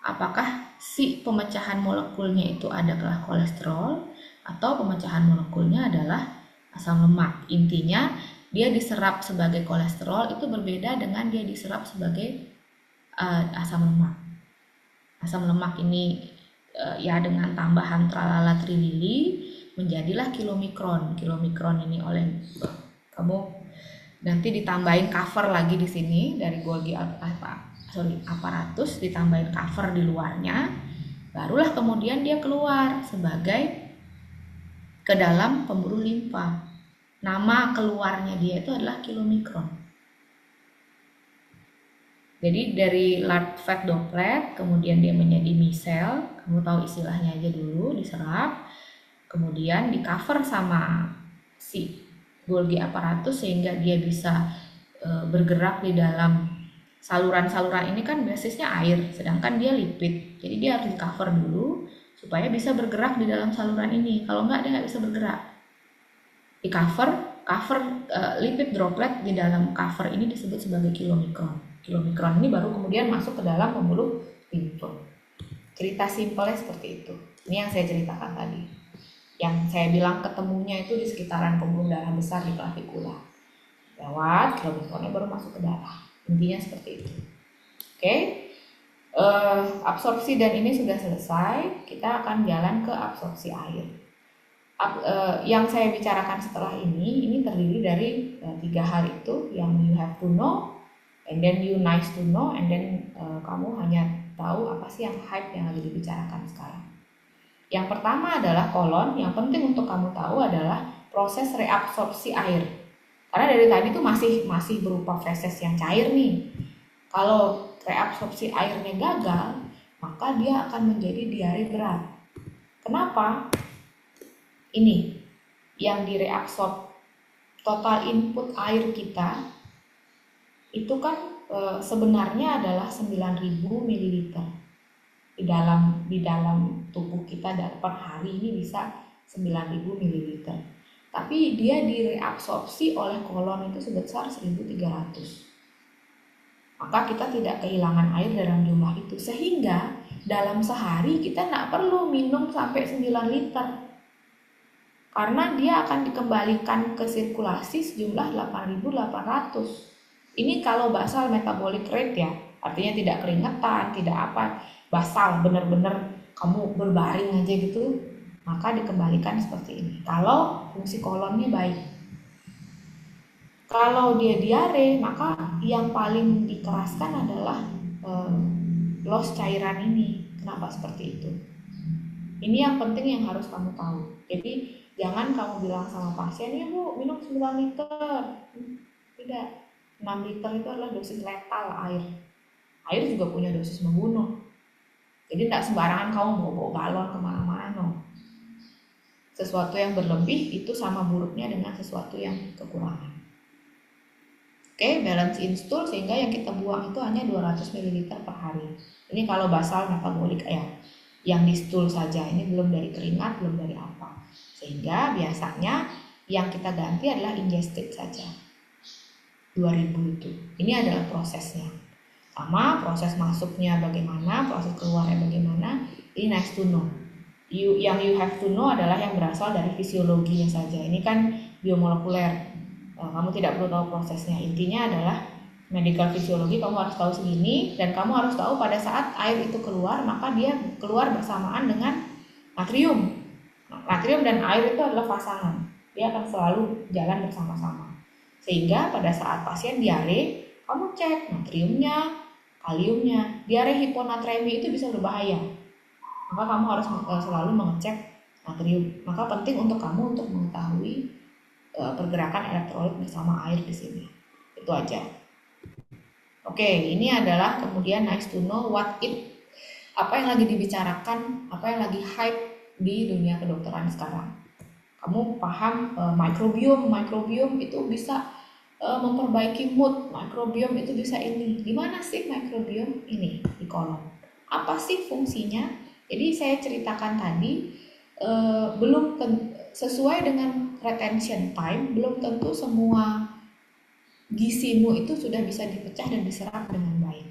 apakah si pemecahan molekulnya itu adalah kolesterol atau pemecahan molekulnya adalah asam lemak. Intinya dia diserap sebagai kolesterol itu berbeda dengan dia diserap sebagai asam lemak. Asam lemak ini ya dengan tambahan tralala trilili menjadilah kilomikron. Kilomikron ini oleh kamu nanti ditambahin cover lagi di sini dari Golgi aparatus, ditambahin cover di luarnya, barulah kemudian dia keluar sebagai ke dalam pembuluh limfa. Nama keluarnya dia itu adalah kilomikron. Jadi dari large fat droplet kemudian dia menjadi misel, kamu tahu istilahnya aja dulu, diserap, kemudian di cover sama si Golgi aparatus sehingga dia bisa bergerak di dalam saluran-saluran ini kan basisnya air, sedangkan dia lipid. Jadi dia harus di cover dulu supaya bisa bergerak di dalam saluran ini. Kalau enggak dia nggak bisa bergerak. Di cover lipid droplet di dalam cover ini disebut sebagai kilomikron. Kilomikron ini baru kemudian masuk ke dalam pembuluh limfe. Cerita simpelnya seperti itu. Ini yang saya ceritakan tadi. Yang saya bilang ketemunya itu di sekitaran pembuluh darah besar di clavikula. Lewat kilomikronnya baru masuk ke darah. Intinya seperti itu. Oke. Absorpsi dan ini sudah selesai. Kita akan jalan ke absorpsi air. Yang saya bicarakan setelah ini terdiri dari 3 hal itu yang you have to know, and then you nice to know, and then kamu hanya tahu apa sih yang hype yang lagi dibicarakan sekarang. Yang pertama adalah kolon. Yang penting untuk kamu tahu adalah proses reabsorpsi air. Karena dari tadi tuh masih berupa feses yang cair nih. Kalau reabsorpsi airnya gagal, maka dia akan menjadi diare berat. Kenapa? Ini yang direabsorb, total input air kita itu kan sebenarnya adalah 9.000 ml. Di dalam tubuh kita per hari ini bisa 9.000 ml. Tapi dia direabsorpsi oleh kolon itu sebesar 1.300. Maka kita tidak kehilangan air dalam jumlah itu, sehingga dalam sehari kita tidak perlu minum sampai 9 liter. Karena dia akan dikembalikan ke sirkulasi sejumlah 8.800. Ini kalau basal metabolic rate ya, artinya tidak keringetan, tidak apa, basal, benar-benar kamu berbaring aja gitu, maka dikembalikan seperti ini. Kalau fungsi kolonnya baik. Kalau dia diare, maka yang paling dikeraskan adalah loss cairan ini. Kenapa seperti itu? Ini yang penting yang harus kamu tahu. Jadi jangan kamu bilang sama pasien, ya bu minum 9 liter. Tidak, 6 liter itu adalah dosis letal air. Air juga punya dosis membunuh. Jadi tidak sembarangan kamu bawa galon kemana-mana. No. Sesuatu yang berlebih itu sama buruknya dengan sesuatu yang kekurangan. Oke, balance in stool sehingga yang kita buang itu hanya 200 ml per hari. Ini kalau basal metabolik ya, yang di stool saja. Ini belum dari keringat, belum dari apa. Sehingga biasanya yang kita ganti adalah ingested saja. 2000 itu. Ini adalah prosesnya. Sama proses masuknya bagaimana, proses keluarnya bagaimana, ini nice to know. Yang you have to know adalah yang berasal dari fisiologinya saja. Ini kan biomolekuler. Kamu tidak perlu tahu prosesnya. Intinya adalah medical fisiologi, kamu harus tahu segini, dan kamu harus tahu pada saat air itu keluar, maka dia keluar bersamaan dengan natrium. Natrium dan air itu adalah pasangan. Dia akan selalu jalan bersama-sama. Sehingga pada saat pasien diare, kamu cek natriumnya, kaliumnya. Diare hiponatremi itu bisa berbahaya. Maka kamu harus selalu mengecek natrium. Maka penting untuk kamu untuk mengetahui pergerakan elektrolit bersama air di sini. Itu aja. Oke, ini adalah kemudian nice to know apa yang lagi dibicarakan, apa yang lagi hype di dunia kedokteran sekarang. Kamu paham microbiome itu bisa memperbaiki mood, microbiome itu bisa ini. Di mana sih microbiome ini? Di kolon. Apa sih fungsinya? Jadi saya ceritakan tadi belum sesuai dengan retention time, belum tentu semua gizimu itu sudah bisa dipecah dan diserap dengan baik.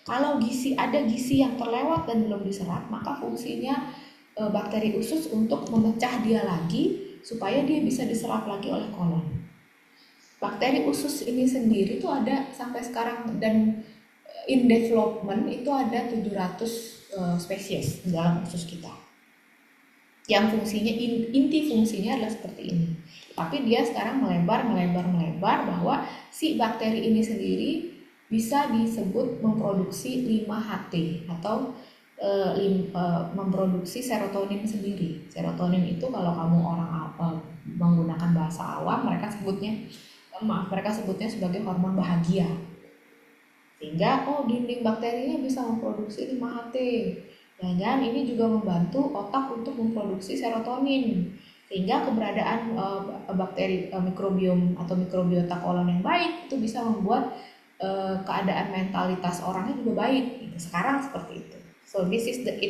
Kalau ada gizi yang terlewat dan belum diserap, maka fungsinya bakteri usus untuk memecah dia lagi supaya dia bisa diserap lagi oleh kolon. Bakteri usus ini sendiri itu ada sampai sekarang, dan in development itu ada 700 spesies dalam usus kita. Yang fungsinya, inti fungsinya adalah seperti ini. Tapi dia sekarang melebar bahwa si bakteri ini sendiri bisa disebut memproduksi 5-HT atau memproduksi serotonin sendiri. Serotonin itu kalau kamu orang menggunakan bahasa awam, mereka sebutnya sebagai hormon bahagia. Sehingga dinding bakterinya bisa memproduksi 5-HT. Dan ini juga membantu otak untuk memproduksi serotonin. Sehingga keberadaan bakteri mikrobiom atau mikrobiota kolon yang baik itu bisa membuat keadaan mentalitas orangnya juga baik. Sekarang seperti itu. So this is the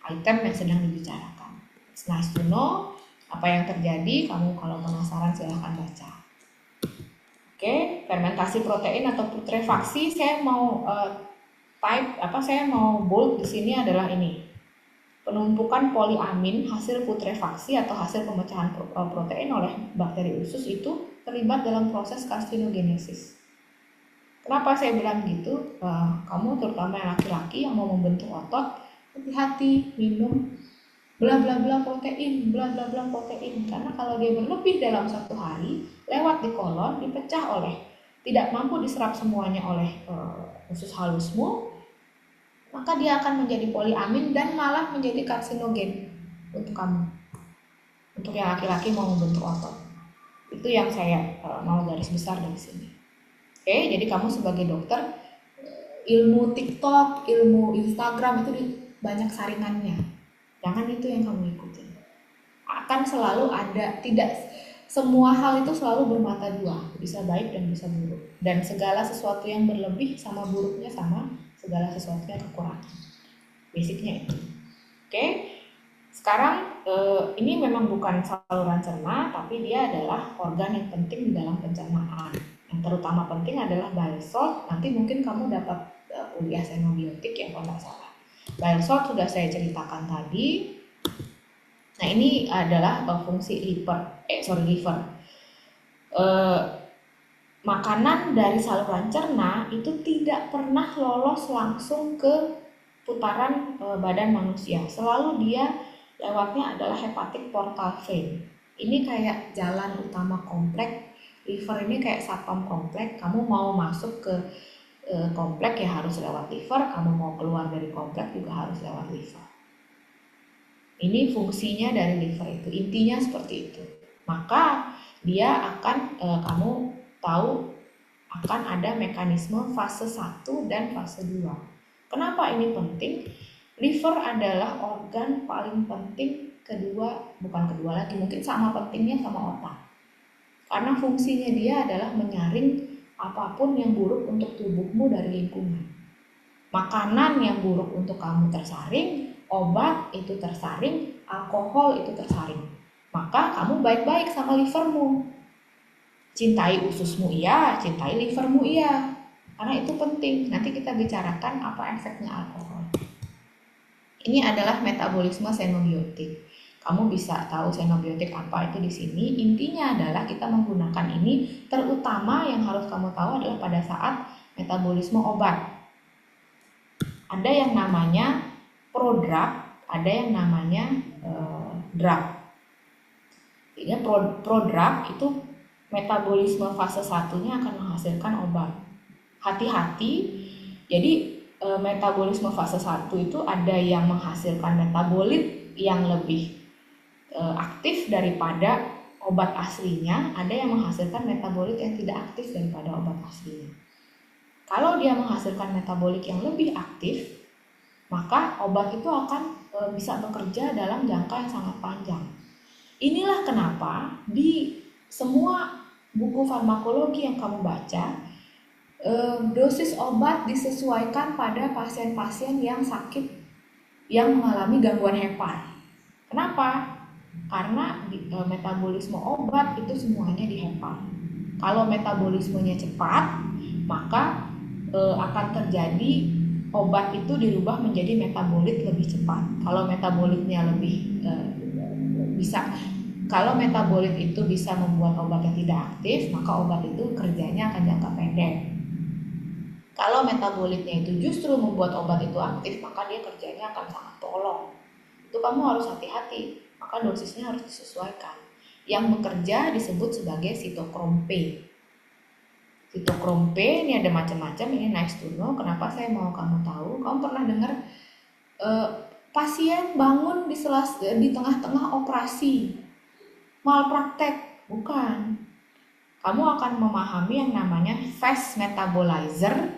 item yang sedang dibicarakan. It's nice to know apa yang terjadi. Kamu kalau penasaran silahkan baca. Oke, fermentasi protein atau putrefaksi, saya mau saya mau bold di sini adalah ini. Penumpukan poliamin hasil putrefaksi atau hasil pemecahan protein oleh bakteri usus itu terlibat dalam proses karsinogenesis. Kenapa saya bilang gitu? Kamu terutama yang laki-laki yang mau membentuk otot, hati-hati minum bla bla bla protein, karena kalau dia berlebih dalam 1 hari, lewat di kolon, dipecah tidak mampu diserap semuanya oleh usus halusmu, maka dia akan menjadi poliamin dan malah menjadi karsinogen untuk kamu. Untuk yang laki-laki mau membentuk otot. Itu yang saya mau garis besar dari sini. Oke, jadi kamu sebagai dokter, ilmu TikTok, ilmu Instagram itu banyak saringannya. Jangan itu yang kamu ikutin. Akan selalu ada, tidak semua hal itu selalu bermata dua, bisa baik dan bisa buruk. Dan segala sesuatu yang berlebih sama buruknya sama, segala sesuatu yang kekurangan. Basicnya itu. Oke. Sekarang ini memang bukan saluran cerna, tapi dia adalah organ yang penting di dalam pencernaan. Yang terutama penting adalah bile salt. Nanti mungkin kamu dapat kuliah xenobiotik ya kalau nggak salah. Bile salt sudah saya ceritakan tadi. Nah ini adalah fungsi liver. makanan dari saluran cerna itu tidak pernah lolos langsung ke putaran badan manusia. Selalu dia lewatnya adalah hepatic portal vein. Ini kayak jalan utama komplek. Liver ini kayak satpam komplek. Kamu mau masuk ke komplek ya harus lewat liver, kamu mau keluar dari komplek juga harus lewat liver. Ini fungsinya dari liver itu, intinya seperti itu. Maka dia akan kamu tahu akan ada mekanisme fase 1 dan fase 2. Kenapa ini penting? Liver adalah organ paling penting bukan kedua lagi, mungkin sama pentingnya sama otak. Karena fungsinya dia adalah menyaring apapun yang buruk untuk tubuhmu dari lingkungan. Makanan yang buruk untuk kamu tersaring, obat itu tersaring, alkohol itu tersaring. Maka kamu baik-baik sama livermu. Cintai ususmu iya, cintai livermu iya. Karena itu penting. Nanti kita bicarakan apa efeknya alkohol. Ini adalah metabolisme xenobiotik. Kamu bisa tahu xenobiotik apa itu di sini. Intinya adalah kita menggunakan ini, terutama yang harus kamu tahu adalah pada saat metabolisme obat. Ada yang namanya prodrug, ada yang namanya drug. Jadi prodrug itu metabolisme fase 1-nya akan menghasilkan obat. Hati-hati, jadi metabolisme fase 1 itu ada yang menghasilkan metabolit yang lebih aktif daripada obat aslinya, ada yang menghasilkan metabolit yang tidak aktif daripada obat aslinya. Kalau dia menghasilkan metabolik yang lebih aktif, maka obat itu akan bisa bekerja dalam jangka yang sangat panjang. Inilah kenapa di semua buku farmakologi yang kamu baca, dosis obat disesuaikan pada pasien-pasien yang sakit, yang mengalami gangguan hepat. Kenapa? Karena metabolisme obat itu semuanya di hepat. Kalau metabolismenya cepat, maka akan terjadi obat itu dirubah menjadi metabolit lebih cepat. Kalau metabolitnya kalau metabolit itu bisa membuat obatnya tidak aktif, maka obat itu kerjanya akan jangka pendek. Kalau metabolitnya itu justru membuat obat itu aktif, maka dia kerjanya akan sangat tolong. Itu kamu harus hati-hati, maka dosisnya harus disesuaikan. Yang bekerja disebut sebagai sitokrom P. Sitokrom P ini ada macam-macam, ini nice to know. Kenapa saya mau kamu tahu? Kamu pernah dengar pasien bangun di tengah-tengah operasi, malpraktek? Bukan. Kamu akan memahami yang namanya fast metabolizer.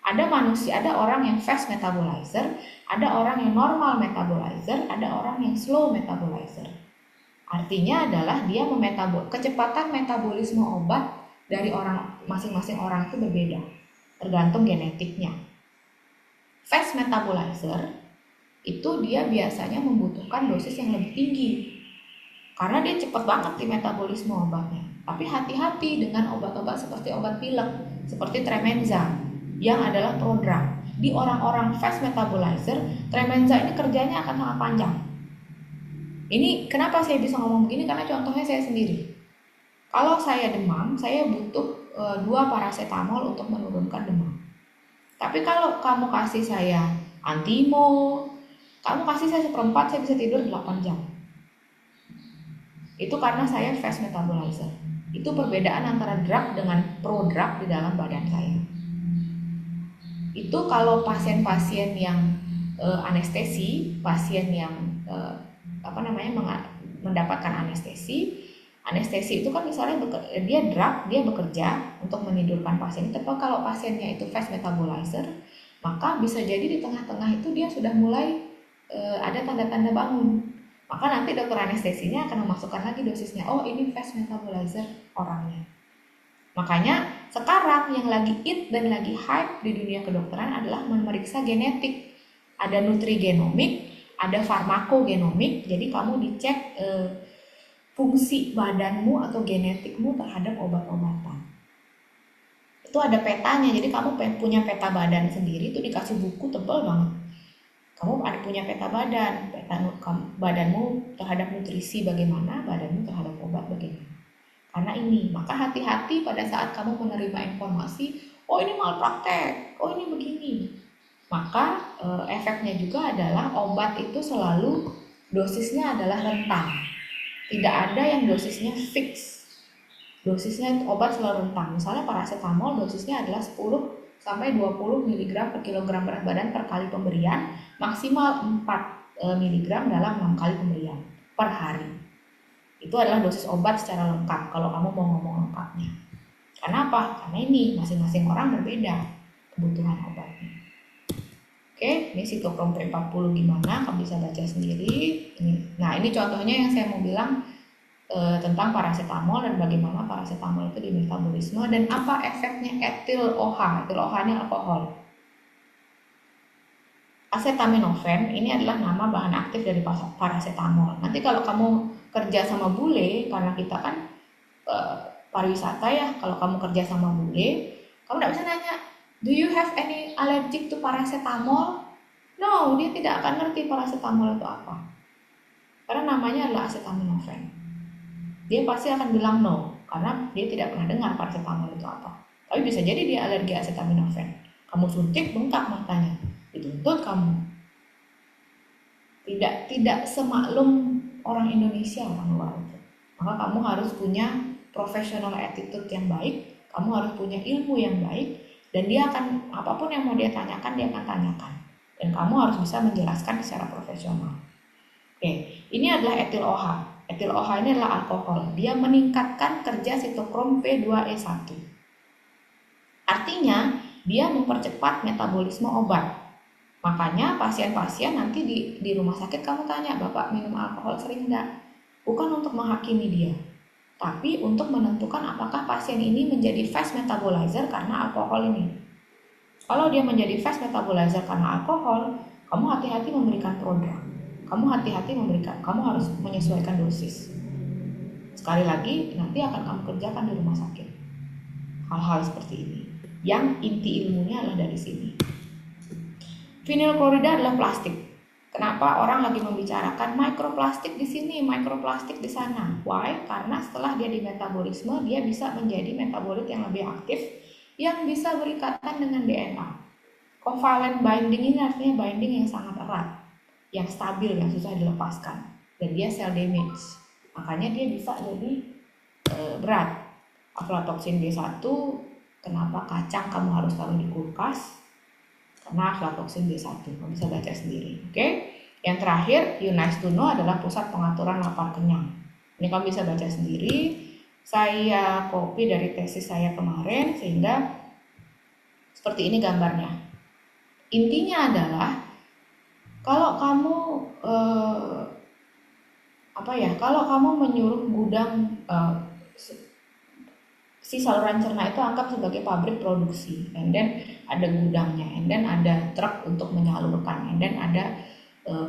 Ada orang yang fast metabolizer, ada orang yang normal metabolizer, ada orang yang slow metabolizer. Artinya adalah dia kecepatan metabolisme obat dari masing-masing orang itu berbeda, tergantung genetiknya. Fast metabolizer itu dia biasanya membutuhkan dosis yang lebih tinggi karena dia cepat banget di metabolisme obatnya. Tapi hati-hati dengan obat-obat seperti obat pilek, seperti Tremenza yang adalah prodrug. Di orang-orang fast metabolizer, Tremenza ini kerjanya akan sangat panjang. Ini kenapa saya bisa ngomong begini? Karena contohnya saya sendiri. Kalau saya demam, saya butuh 2 paracetamol untuk menurunkan demam. Tapi kalau kamu kasih saya antimo, kamu kasih saya 1/4, saya bisa tidur 8 jam. Itu karena saya fast metabolizer. Itu perbedaan antara drug dengan prodrug di dalam badan saya. Itu kalau pasien-pasien yang anestesi, pasien yang mendapatkan anestesi itu kan misalnya dia bekerja untuk menidurkan pasien. Tapi kalau pasiennya itu fast metabolizer, maka bisa jadi di tengah-tengah itu dia sudah mulai ada tanda-tanda bangun. Maka nanti dokter anestesinya akan memasukkan lagi dosisnya. Oh, ini fast metabolizer orangnya. Makanya sekarang yang lagi in dan lagi hype di dunia kedokteran adalah memeriksa genetik. Ada nutrigenomik, ada farmakogenomik. Jadi kamu dicek fungsi badanmu atau genetikmu terhadap obat-obatan. Itu ada petanya. Jadi kamu punya peta badan sendiri, itu dikasih buku tebal banget. Kamu punya peta badanmu terhadap nutrisi bagaimana, badanmu terhadap obat bagaimana. karena ini. Maka hati-hati pada saat kamu menerima informasi, oh ini malpraktek, oh ini begini. Maka efeknya juga adalah obat itu selalu dosisnya adalah rentang. Tidak ada yang dosisnya fix. Dosisnya obat selalu rentang. Misalnya paracetamol dosisnya adalah 10 sampai 20 mg per kilogram berat badan per kali pemberian, maksimal 4 mg dalam 6 kali pemberian per hari. Itu adalah dosis obat secara lengkap kalau kamu mau ngomong lengkapnya. Karena apa? Karena ini masing-masing orang berbeda kebutuhan obatnya. Oke, ini sitokrom P40 gimana? Kamu bisa baca sendiri. Nah, ini contohnya yang saya mau bilang tentang paracetamol dan bagaimana paracetamol itu di metabolisme dan apa efeknya etil OH. Etil OH ini alkohol. Acetaminophen ini adalah nama bahan aktif dari paracetamol. Nanti kalau kamu kerja sama bule, karena kita kan pariwisata ya, kalau kamu kerja sama bule, kamu tidak bisa nanya, do you have any allergic to paracetamol? No, dia tidak akan ngerti paracetamol itu apa. Karena namanya adalah acetaminophen. Dia pasti akan bilang no, karena dia tidak pernah dengar paracetamol itu apa. Tapi bisa jadi dia alergi acetaminophen. Kamu suntik, bengkak matanya, dituntut kamu. Tidak semaklum orang Indonesia, orang luar itu. Maka kamu harus punya professional attitude yang baik, kamu harus punya ilmu yang baik, dan dia akan, apapun yang mau dia tanyakan, dia akan tanyakan. Dan kamu harus bisa menjelaskan secara profesional. Oke, ini adalah etil OH. Etil OH ini adalah alkohol. Dia meningkatkan kerja sitokrom P2E1. Artinya, dia mempercepat metabolisme obat. Makanya pasien-pasien nanti di rumah sakit kamu tanya, Bapak minum alkohol sering enggak? Bukan untuk menghakimi dia, tapi untuk menentukan apakah pasien ini menjadi fast metabolizer karena alkohol ini. Kalau dia menjadi fast metabolizer karena alkohol, kamu hati-hati memberikan prodrug. Kamu hati-hati kamu harus menyesuaikan dosis. Sekali lagi, nanti akan kamu kerjakan di rumah sakit. Hal-hal seperti ini. Yang inti ilmunya adalah dari sini. Vinyl klorida adalah plastik. Kenapa orang lagi membicarakan mikroplastik di sini, mikroplastik di sana? Why? Karena setelah dia di metabolisme, dia bisa menjadi metabolit yang lebih aktif, yang bisa berikatan dengan DNA. Covalent binding ini artinya binding yang sangat erat, yang stabil, yang susah dilepaskan, dan dia cell damage. Makanya dia bisa jadi berat. Aflatoksin B1, kenapa kacang kamu harus taruh di kulkas? Karena aflatoksin B1, kamu bisa baca sendiri. Oke? Yang terakhir, You Nice to Know adalah pusat pengaturan lapar kenyang. Ini kamu bisa baca sendiri. Saya copy dari tesis saya kemarin, sehingga seperti ini gambarnya. Intinya adalah kalau kamu kalau kamu menyuruh gudang si saluran cerna itu anggap sebagai pabrik produksi, and then ada gudangnya, and then ada truk untuk menyalurkan, and then ada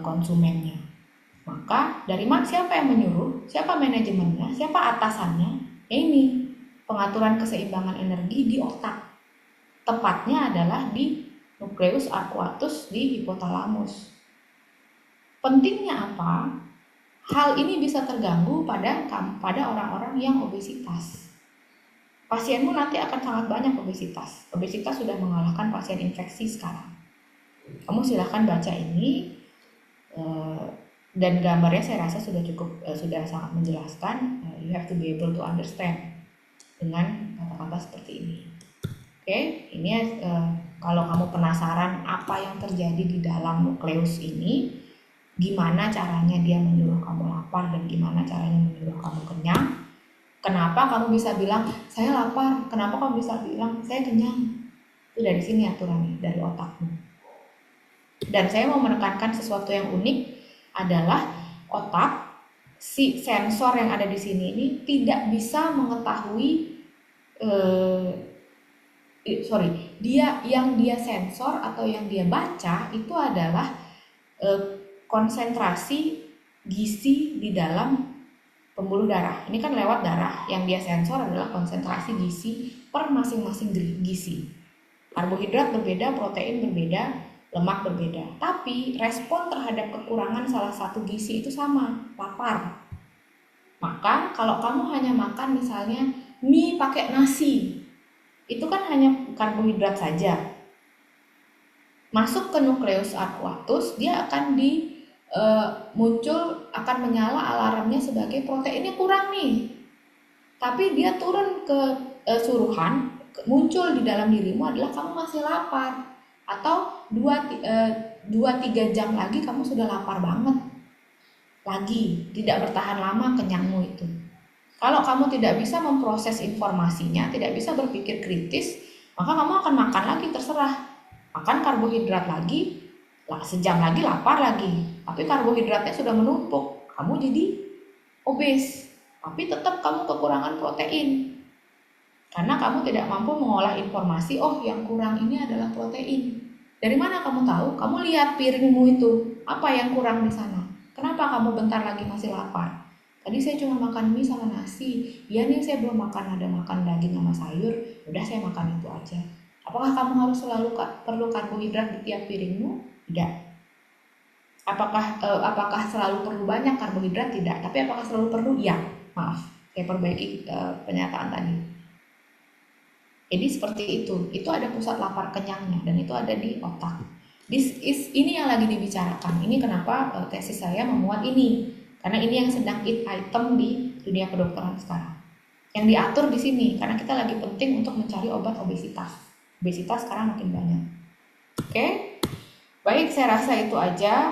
konsumennya. Maka dari mana, siapa yang menyuruh, siapa manajemennya, siapa atasannya? Ini pengaturan keseimbangan energi di otak. Tepatnya adalah di nukleus arcuatus di hipotalamus. Pentingnya apa? Hal ini bisa terganggu pada orang-orang yang obesitas. Pasienmu nanti akan sangat banyak obesitas. Obesitas sudah mengalahkan pasien infeksi sekarang. Kamu silahkan baca ini, dan gambarnya saya rasa sudah cukup, sudah sangat menjelaskan. You have to be able to understand dengan kata-kata seperti ini. Oke, ini kalau kamu penasaran apa yang terjadi di dalam nukleus ini, gimana caranya dia menyuruh kamu lapar dan gimana caranya menyuruh kamu kenyang. Kenapa kamu bisa bilang saya lapar? Kenapa kamu bisa bilang saya kenyang? Itu dari sini aturannya, dari otakmu. Dan saya mau menekankan sesuatu yang unik adalah otak, si sensor yang ada di sini ini tidak bisa mengetahui dia sensor atau yang dia baca itu adalah konsentrasi gizi di dalam pembuluh darah. Ini kan lewat darah, yang dia sensor adalah konsentrasi gizi per masing-masing gizi. Karbohidrat berbeda, protein berbeda, lemak berbeda. Tapi respon terhadap kekurangan salah satu gizi itu sama, lapar. Maka kalau kamu hanya makan misalnya mie pakai nasi, itu kan hanya karbohidrat saja. Masuk ke nukleus aquatus, dia akan muncul, akan menyala alarmnya sebagai proteinnya kurang nih. Tapi dia turun ke suruhan, muncul di dalam dirimu adalah kamu masih lapar, atau 2-3 jam lagi kamu sudah lapar banget lagi, tidak bertahan lama kenyangmu itu. Kalau kamu tidak bisa memproses informasinya, tidak bisa berpikir kritis, maka kamu akan makan lagi, terserah. Makan karbohidrat lagi, lah sejam lagi lapar lagi. Tapi karbohidratnya sudah menumpuk, kamu jadi obes. Tapi tetap kamu kekurangan protein. Karena kamu tidak mampu mengolah informasi, oh yang kurang ini adalah protein. Dari mana kamu tahu? Kamu lihat piringmu itu, apa yang kurang di sana? Kenapa kamu bentar lagi masih lapar? Tadi saya cuma makan mie sama nasi. Ya nih saya belum makan, ada makan daging sama sayur. Udah saya makan itu aja. Apakah kamu harus selalu perlu karbohidrat di tiap piringmu? Tidak. Apakah selalu perlu banyak karbohidrat? Tidak. Tapi apakah selalu perlu? Ya. Maaf, saya perbaiki pernyataan tadi. Jadi seperti itu. Itu ada pusat lapar kenyangnya dan itu ada di otak. Ini yang lagi dibicarakan. Ini kenapa tesis saya memuat ini. Karena ini yang sedang hit item di dunia kedokteran sekarang. Yang diatur di sini karena kita lagi penting untuk mencari obat obesitas. Obesitas sekarang makin banyak. Oke, baik, saya rasa itu aja.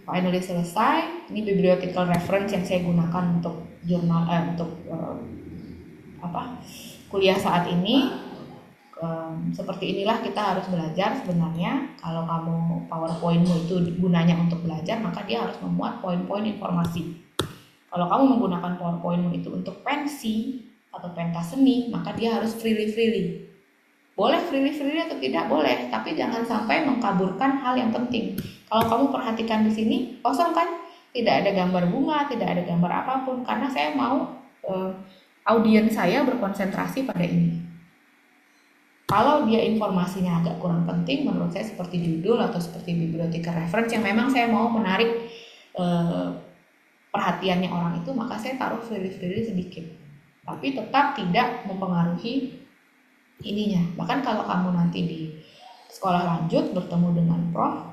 Finally selesai. Ini bibliographical reference yang saya gunakan untuk jurnal untuk kuliah saat ini. Seperti inilah kita harus belajar sebenarnya. Kalau kamu PowerPointmu itu gunanya untuk belajar, maka dia harus memuat poin-poin informasi. Kalau kamu menggunakan PowerPointmu itu untuk pensi atau pentas seni, maka dia harus freely. Boleh freely atau tidak boleh, tapi jangan sampai mengkaburkan hal yang penting. Kalau kamu perhatikan di sini, kosong kan? Tidak ada gambar bunga, tidak ada gambar apapun, karena saya mau audiens saya berkonsentrasi pada ini. Kalau dia informasinya agak kurang penting, menurut saya seperti judul atau seperti biblioteca reference yang memang saya mau menarik perhatiannya orang itu, maka saya taruh freely sedikit. Tapi tetap tidak mempengaruhi ininya. Bahkan kalau kamu nanti di sekolah lanjut bertemu dengan prof,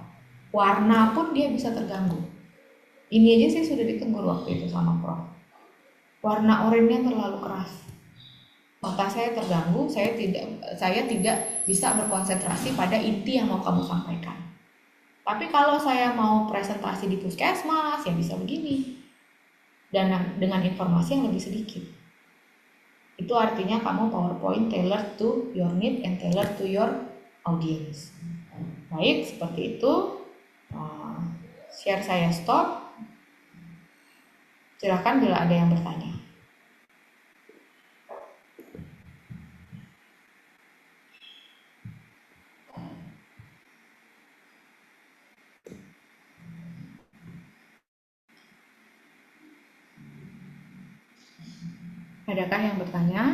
warna pun dia bisa terganggu. Ini aja saya sudah ditegur waktu itu sama prof. Warna oranye terlalu keras. Mata saya terganggu, saya tidak bisa berkonsentrasi pada inti yang mau kamu sampaikan. Tapi kalau saya mau presentasi di puskesmas, ya bisa begini. Dan dengan informasi yang lebih sedikit. Itu artinya kamu PowerPoint tailored to your need and tailored to your audience. Baik, seperti itu. Share saya stop. Silakan bila ada yang bertanya. Adakah yang bertanya?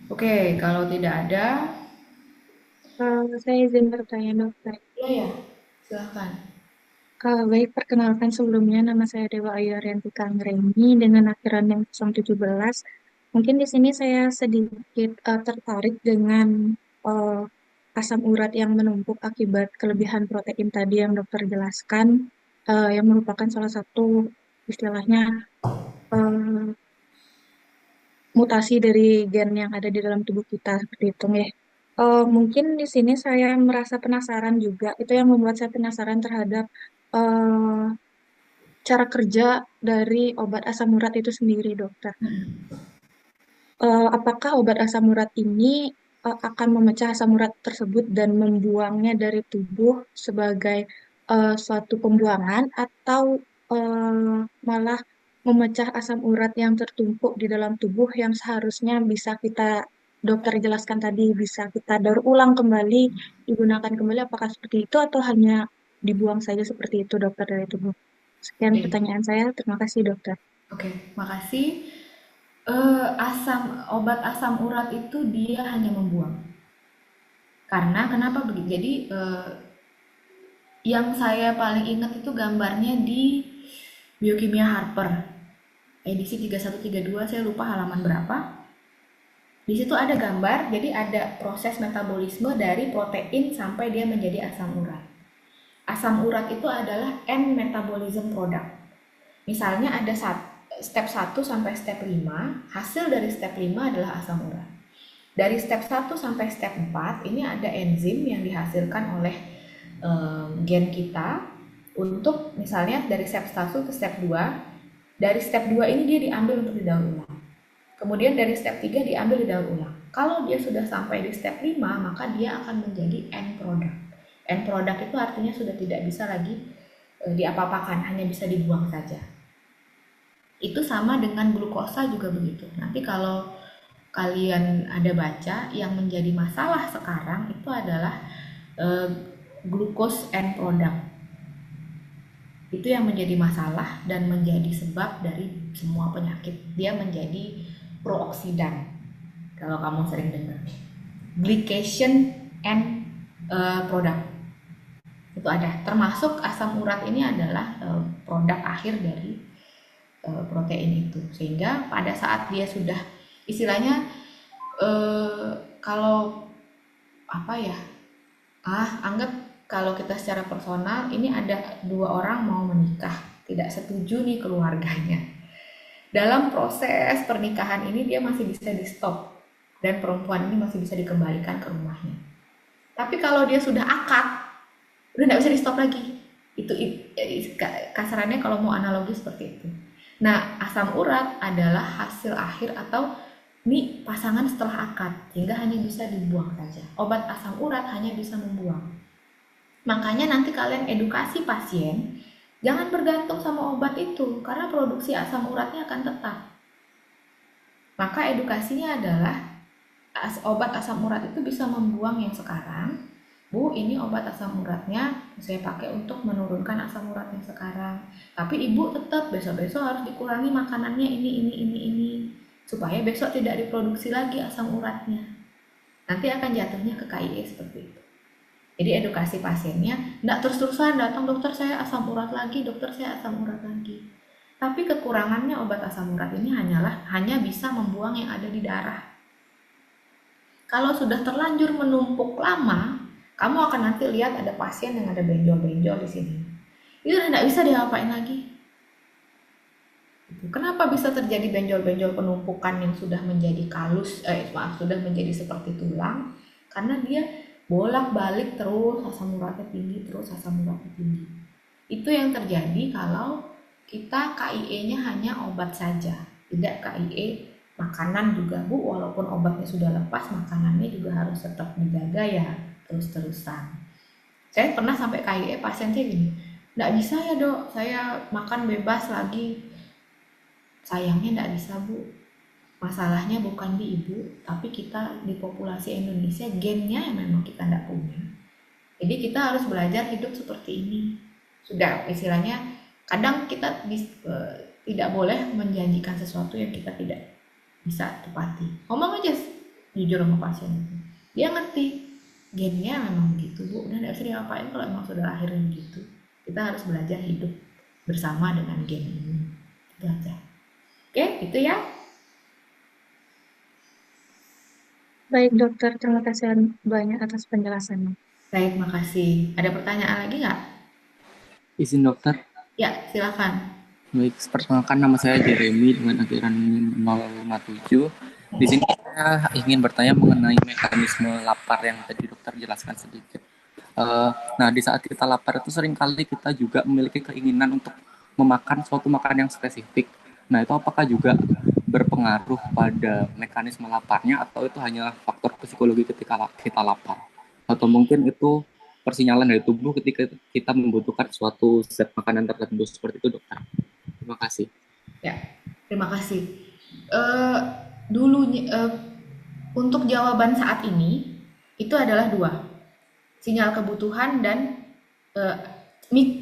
Oke, kalau tidak ada, Saya izin bertanya, dokter. ya, silahkan. Baik, perkenalkan sebelumnya nama saya Dewa Ayu Arianti Kanggreni dengan akhiran yang 017. Mungkin di sini saya sedikit tertarik dengan uh, asam urat yang menumpuk akibat kelebihan protein tadi yang dokter jelaskan, yang merupakan salah satu istilahnya uh, mutasi dari gen yang ada di dalam tubuh kita seperti itu ya. Mungkin di sini saya merasa penasaran juga. Itu yang membuat saya penasaran terhadap eh, cara kerja dari obat asam urat itu sendiri, dokter. Apakah obat asam urat ini akan memecah asam urat tersebut dan membuangnya dari tubuh sebagai suatu pembuangan atau malah memecah asam urat yang tertumpuk di dalam tubuh yang seharusnya bisa kita dokter jelaskan tadi bisa kita daur ulang kembali, digunakan kembali, apakah seperti itu atau hanya dibuang saja seperti itu dokter dari tubuh? Sekian Oke, pertanyaan saya, terima kasih dokter. oke, makasih. Obat asam urat itu dia hanya membuang. Karena kenapa begitu? Jadi yang saya paling ingat itu gambarnya di Biokimia Harper edisi 3132, saya lupa halaman berapa. Di situ ada gambar, jadi ada proses metabolisme dari protein sampai dia menjadi asam urat. Asam urat itu adalah end metabolism product. Misalnya ada step 1 sampai step 5, hasil dari step 5 adalah asam urat. Dari step 1 sampai step 4 ini ada enzim yang dihasilkan oleh gen kita untuk misalnya dari step 1 ke step 2. Dari step 2 ini dia diambil untuk didaur ulang. Kemudian dari step 3 diambil didaur ulang. Kalau dia sudah sampai di step 5, maka dia akan menjadi end product. End product itu artinya sudah tidak bisa lagi diapa-apakan, hanya bisa dibuang saja. Itu sama dengan glukosa juga begitu. Nanti kalau kalian ada baca, yang menjadi masalah sekarang itu adalah eh, glucose end product. Itu yang menjadi masalah dan menjadi sebab dari semua penyakit. Dia menjadi prooksidan. Kalau kamu sering dengar. Glycation end product. Itu ada. Termasuk asam urat ini adalah produk akhir dari protein itu. Sehingga pada saat dia sudah istilahnya kalau apa ya, anggap kalau kita secara personal ini ada dua orang mau menikah, tidak setuju nih keluarganya. Dalam proses pernikahan ini dia masih bisa di stop dan perempuan ini masih bisa dikembalikan ke rumahnya. Tapi kalau dia sudah akad, udah nggak bisa di stop lagi. Itu kasarannya kalau mau analogi seperti itu. Nah, asam urat adalah hasil akhir atau ini pasangan setelah akad, sehingga hanya bisa dibuang saja. Obat asam urat hanya bisa membuang. Makanya nanti kalian edukasi pasien, jangan bergantung sama obat itu, karena produksi asam uratnya akan tetap. Maka edukasinya adalah obat asam urat itu bisa membuang yang sekarang. Bu, ini obat asam uratnya saya pakai untuk menurunkan asam urat yang sekarang. Tapi ibu tetap besok-besok harus dikurangi makanannya ini. Supaya besok tidak diproduksi lagi asam uratnya. Nanti akan jatuhnya ke KIE seperti itu. Jadi edukasi pasiennya, tidak terus-terusan datang dokter saya asam urat lagi, dokter saya asam urat lagi. Tapi kekurangannya obat asam urat ini hanya bisa membuang yang ada di darah. Kalau sudah terlanjur menumpuk lama, kamu akan nanti lihat ada pasien yang ada benjol-benjol di sini. Itu udah tidak bisa diapain lagi. Kenapa bisa terjadi benjol-benjol penumpukan yang sudah menjadi sudah menjadi seperti tulang? Karena dia bolak-balik terus asam uratnya tinggi, terus asam uratnya tinggi. Itu yang terjadi kalau kita KIE-nya hanya obat saja, tidak KIE makanan juga Bu, walaupun obatnya sudah lepas, makanannya juga harus tetap dijaga ya terus-terusan. Saya pernah sampai KIE pasien saya gini, nggak bisa ya dok, saya makan bebas lagi. Sayangnya nggak bisa Bu, masalahnya bukan di ibu, tapi kita di populasi Indonesia gennya yang memang kita nggak punya. Jadi kita harus belajar hidup seperti ini. Sudah istilahnya, kadang kita tidak boleh menjanjikan sesuatu yang kita tidak bisa tepati. Ngomong aja jujur sama pasien itu. Dia ngerti gennya memang begitu Bu, udah nggak bisa diapain kalau memang sudah akhirnya begitu. Kita harus belajar hidup bersama dengan gen ini. Itu aja. Oke, itu ya. Baik dokter, terima kasih banyak atas penjelasannya. Baik, makasih. Ada pertanyaan lagi nggak? Izin dokter. Ya, silakan. Baik, perkenalkan nama saya Jeremy dengan akhiran 057. Di sini saya ingin bertanya mengenai mekanisme lapar yang tadi dokter jelaskan sedikit. Nah, di saat kita lapar itu seringkali kita juga memiliki keinginan untuk memakan suatu makanan yang spesifik. Nah, itu apakah juga berpengaruh pada mekanisme laparnya atau itu hanya faktor psikologi ketika kita lapar? Atau mungkin itu persinyalan dari tubuh ketika kita membutuhkan suatu zat makanan tertentu seperti itu, dokter? Terima kasih. Ya, terima kasih. Dulunya Untuk jawaban saat ini itu adalah dua, sinyal kebutuhan dan eh,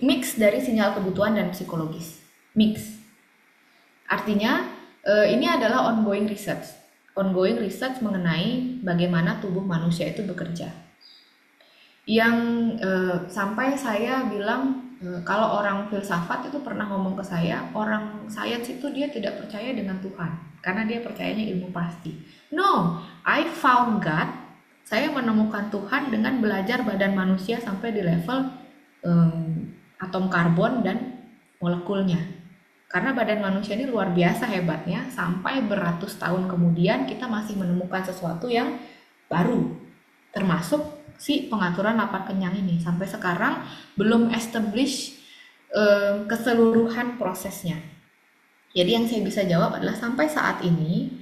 mix dari sinyal kebutuhan dan psikologis. Mix. Artinya ini adalah ongoing research mengenai bagaimana tubuh manusia itu bekerja. Yang sampai saya bilang kalau orang filsafat itu pernah ngomong ke saya, orang sains itu dia tidak percaya dengan Tuhan karena dia percayanya ilmu pasti. No, I found God. Saya menemukan Tuhan dengan belajar badan manusia sampai di level atom karbon dan molekulnya. Karena badan manusia ini luar biasa hebatnya, sampai beratus tahun kemudian kita masih menemukan sesuatu yang baru, termasuk si pengaturan lapar kenyang ini. Sampai sekarang belum establish keseluruhan prosesnya. Jadi yang saya bisa jawab adalah sampai saat ini,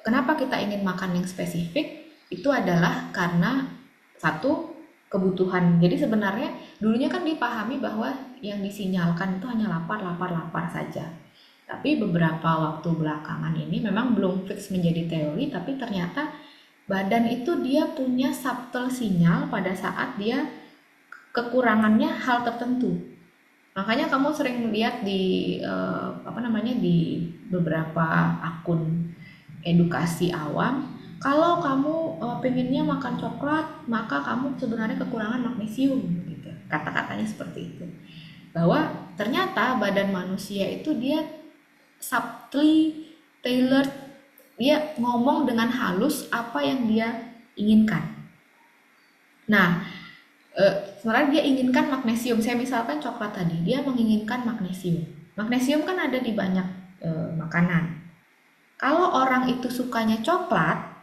kenapa kita ingin makan yang spesifik, itu adalah karena satu, kebutuhan. Jadi sebenarnya dulunya kan dipahami bahwa yang disinyalkan itu hanya lapar, lapar, lapar saja. Tapi beberapa waktu belakangan ini memang belum fix menjadi teori, tapi ternyata badan itu dia punya subtle sinyal pada saat dia kekurangannya hal tertentu. Makanya kamu sering lihat di di beberapa akun edukasi awam, kalau kamu pengennya makan coklat, maka kamu sebenarnya kekurangan magnesium gitu. Kata-katanya seperti itu. Bahwa ternyata badan manusia itu dia subtly tailored, dia ngomong dengan halus apa yang dia inginkan. Nah, sebenarnya dia inginkan magnesium. Saya misalkan coklat tadi, dia menginginkan magnesium. Magnesium kan ada di banyak makanan. Kalau orang itu sukanya coklat,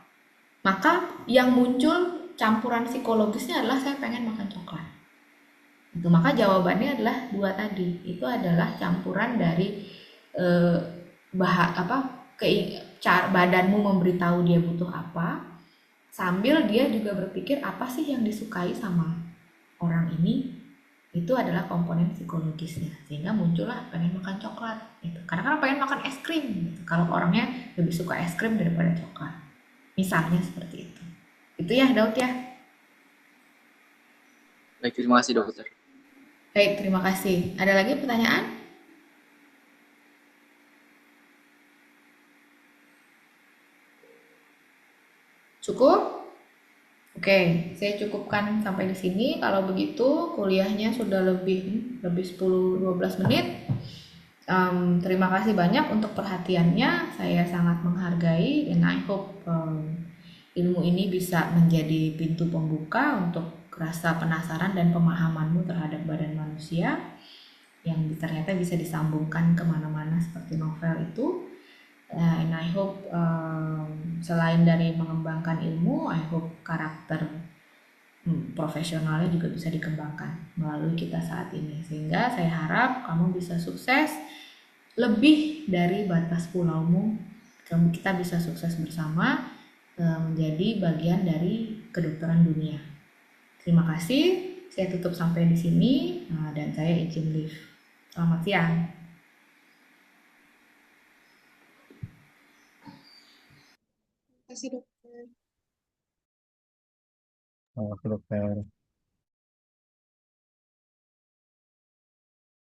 maka yang muncul campuran psikologisnya adalah saya pengen makan coklat. Itu maka jawabannya adalah dua tadi. Itu adalah campuran dari eh, cara badanmu memberitahu dia butuh apa, sambil dia juga berpikir apa sih yang disukai sama orang ini, itu adalah komponen psikologisnya, sehingga muncullah pengen makan coklat gitu. Karena kan pengen makan es krim gitu. Kalau orangnya lebih suka es krim daripada coklat, misalnya seperti itu ya Daud ya. Baik, terima kasih dokter. Baik, terima kasih. Ada lagi pertanyaan? Cukup? Oke, saya cukupkan sampai di sini. Kalau begitu, kuliahnya sudah lebih 10-12 menit. Terima kasih banyak untuk perhatiannya. Saya sangat menghargai dan I hope ilmu ini bisa menjadi pintu pembuka untuk rasa penasaran dan pemahamanmu terhadap badan manusia yang ternyata bisa disambungkan kemana-mana seperti novel itu. And I hope selain dari mengembangkan ilmu, I hope karakter profesionalnya juga bisa dikembangkan melalui kita saat ini. Sehingga saya harap kamu bisa sukses lebih dari batas pulaumu. Kita bisa sukses bersama menjadi bagian dari kedokteran dunia. Terima kasih. Saya tutup sampai di sini dan saya izin leave. Selamat siang. Terima kasih dokter. Oke dokter.